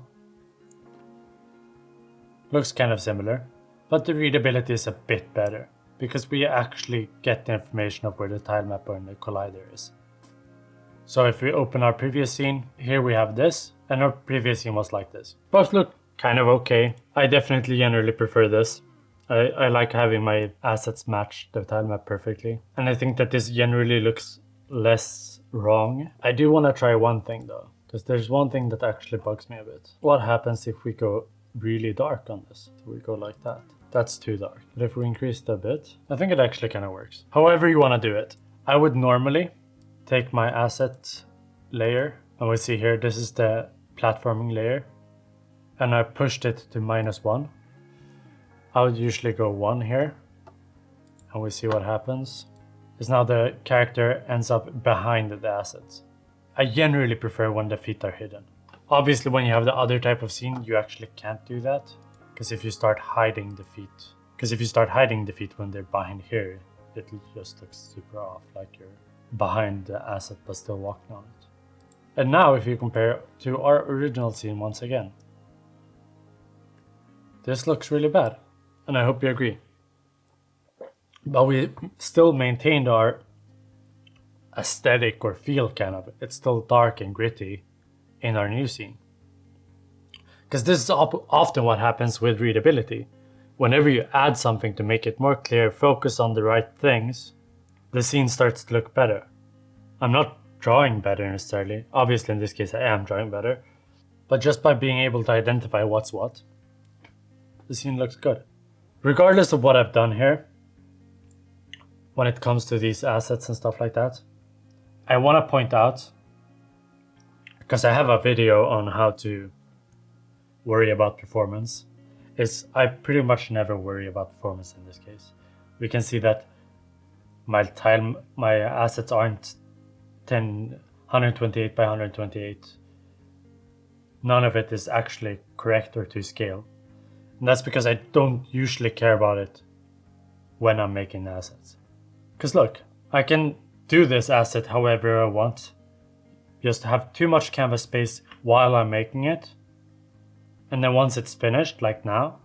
Looks kind of similar, but the readability is a bit better because we actually get the information of where the tile map and the collider is. So if we open our previous scene, here we have this, and our previous scene was like this. Both look kind of okay. I definitely generally prefer this. I like having my assets match the tile map perfectly. And I think that this generally looks less wrong. I do want to try one thing though, because there's one thing that actually bugs me a bit. What happens if we go really dark on this? So we go like that. That's too dark. But if we increase it a bit, I think it actually kind of works. However you want to do it. I would normally take my asset layer, and we see here, this is the platforming layer, and I pushed it to -1. I would usually go 1 here, and we see what happens. Is now the character ends up behind the assets. I generally prefer when the feet are hidden. Obviously when you have the other type of scene, you actually can't do that. Because if you start hiding the feet, when they're behind here, it just looks super off, like you're behind the asset but still walking on it. And now if you compare to our original scene once again, this looks really bad, and I hope you agree. But we still maintained our aesthetic or feel kind of. It's still dark and gritty in our new scene. Because this is often what happens with readability. Whenever you add something to make it more clear, focus on the right things, the scene starts to look better. I'm not drawing better necessarily. Obviously in this case I am drawing better. But just by being able to identify what's what, the scene looks good. Regardless of what I've done here, when it comes to these assets and stuff like that, I want to point out, because I have a video on how to worry about performance, is I pretty much never worry about performance in this case. We can see that my assets aren't 128 by 128. None of it is actually correct or to scale. And that's because I don't usually care about it when I'm making assets. Because look, I can do this asset however I want. Just have too much canvas space while I'm making it. And then once it's finished, like now,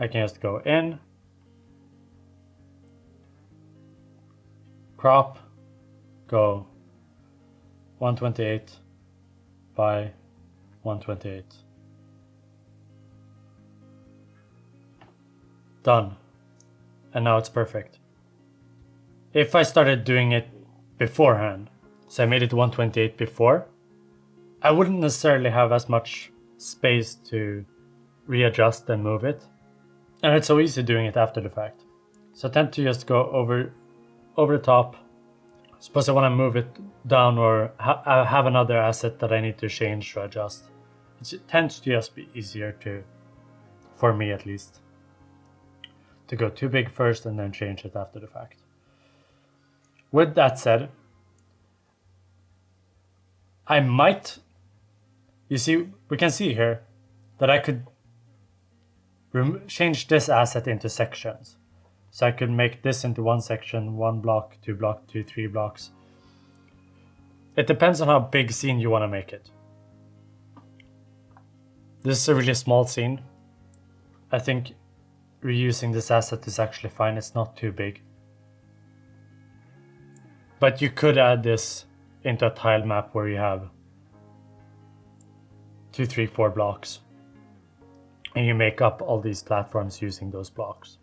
I can just go in, crop, go 128 by 128. Done. And now it's perfect. If I started doing it beforehand, so I made it 128 before, I wouldn't necessarily have as much space to readjust and move it. And it's so easy doing it after the fact. So I tend to just go over the top. Suppose I want to move it down or I have another asset that I need to change or adjust. It tends to just be easier to, for me at least, to go too big first and then change it after the fact. With that said, I might, you see, we can see here that I could change this asset into sections. So I could make this into one section, 1 block, 2 block, 2, 3 blocks. It depends on how big scene you want to make it. This is a really small scene. I think reusing this asset is actually fine. It's not too big. But you could add this into a tile map where you have 2, 3, 4 blocks. And you make up all these platforms using those blocks.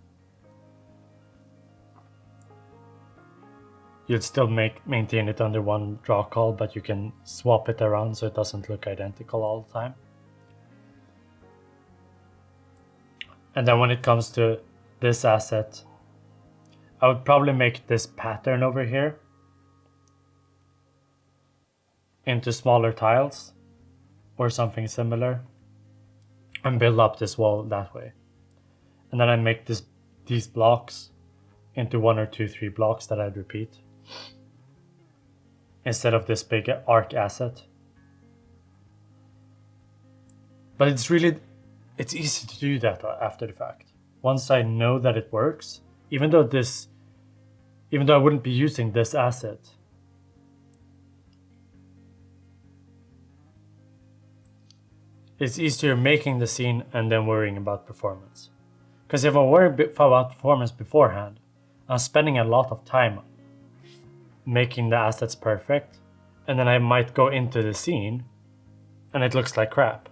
You'd still maintain it under one draw call, but you can swap it around so it doesn't look identical all the time. And then when it comes to this asset, I would probably make this pattern over here into smaller tiles or something similar and build up this wall that way. And then I make these blocks into 1 or 2, 3 blocks that I'd repeat instead of this big arc asset. But it's easy to do that after the fact. Once I know that it works, even though I wouldn't be using this asset, it's easier making the scene and then worrying about performance. Because if I worry about performance beforehand, I'm spending a lot of time making the assets perfect, and then I might go into the scene and it looks like crap.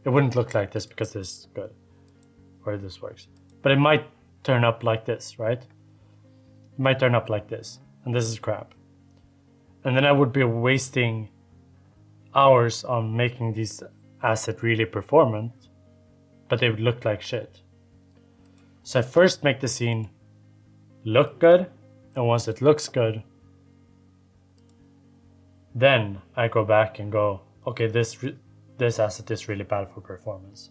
It wouldn't look like this because this is good, or this works. But it might turn up like this, right? It might turn up like this, and this is crap. And then I would be wasting hours on making these assets really performant, but they would look like shit. So I first make the scene look good, and once it looks good, then I go back and go, okay, this asset is really bad for performance.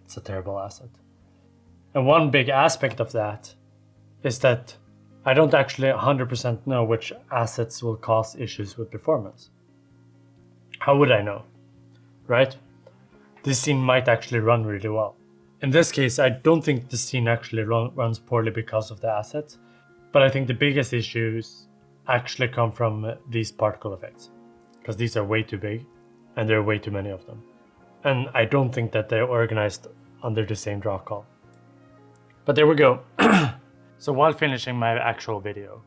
It's a terrible asset. And one big aspect of that is that I don't actually 100% know which assets will cause issues with performance. How would I know, right? This scene might actually run really well. In this case, I don't think the scene actually runs poorly because of the assets, but I think the biggest issues actually come from these particle effects, because these are way too big and there are way too many of them. And I don't think that they're organized under the same draw call. But there we go. So while finishing my actual video,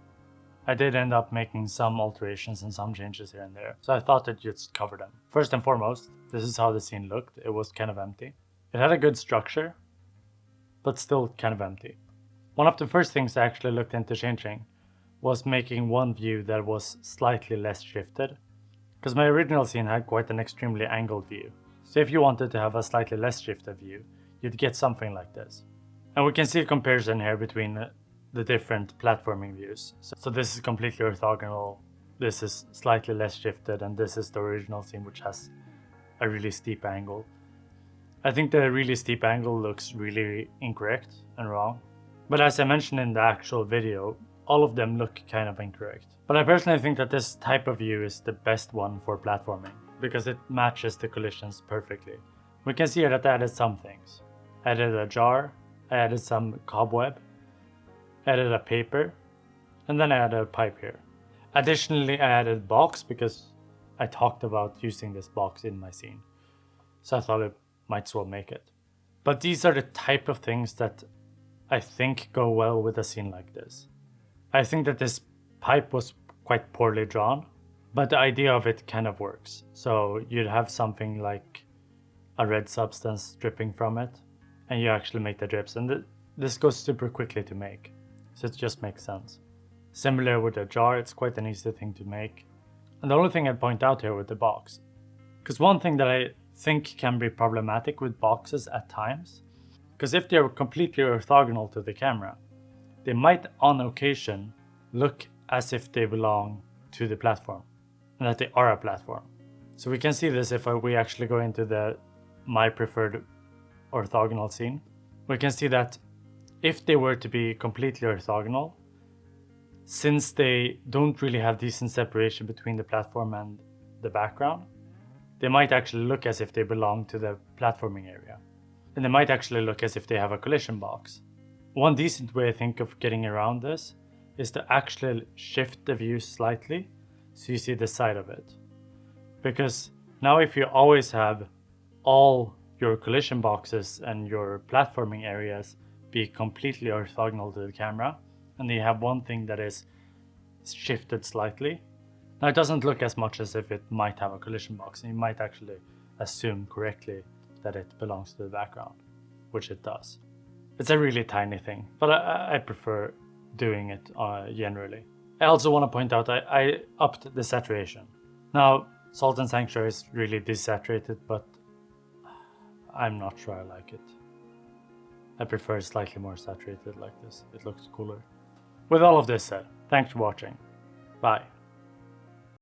I did end up making some alterations and some changes here and there, so I thought I'd just cover them. First and foremost, this is how the scene looked. It was kind of empty. It had a good structure, but still kind of empty. One of the first things I actually looked into changing was making one view that was slightly less shifted, because my original scene had quite an extremely angled view. So if you wanted to have a slightly less shifted view, you'd get something like this. And we can see a comparison here between the different platforming views. So this is completely orthogonal, this is slightly less shifted, and this is the original scene which has a really steep angle. I think the really steep angle looks really incorrect and wrong. But as I mentioned in the actual video, all of them look kind of incorrect. But I personally think that this type of view is the best one for platforming, because it matches the collisions perfectly. We can see here that I added some things. I added a jar, I added some cobweb, added a paper, and then I added a pipe here. Additionally, I added box because I talked about using this box in my scene. So I thought it might as well make it. But these are the type of things that I think go well with a scene like this. I think that this pipe was quite poorly drawn, but the idea of it kind of works. So you'd have something like a red substance dripping from it, and you actually make the drips. And this goes super quickly to make, so it just makes sense. Similar with a jar, it's quite an easy thing to make. And the only thing I'd point out here with the box, because one thing that I think can be problematic with boxes at times, because if they're completely orthogonal to the camera, they might on occasion look as if they belong to the platform and that they are a platform. So we can see this if we actually go into my preferred orthogonal scene. We can see that if they were to be completely orthogonal, since they don't really have decent separation between the platform and the background, they might actually look as if they belong to the platforming area. And they might actually look as if they have a collision box. One decent way I think of getting around this is to actually shift the view slightly so you see the side of it. Because now if you always have all your collision boxes and your platforming areas be completely orthogonal to the camera, and then you have one thing that is shifted slightly, now it doesn't look as much as if it might have a collision box, and you might actually assume correctly that it belongs to the background, which it does. It's a really tiny thing, but I prefer doing it generally. I also want to point out I upped the saturation. Now, Salt and Sanctuary is really desaturated, but I'm not sure I like it. I prefer slightly more saturated like this. It looks cooler. With all of this said, thanks for watching. Bye.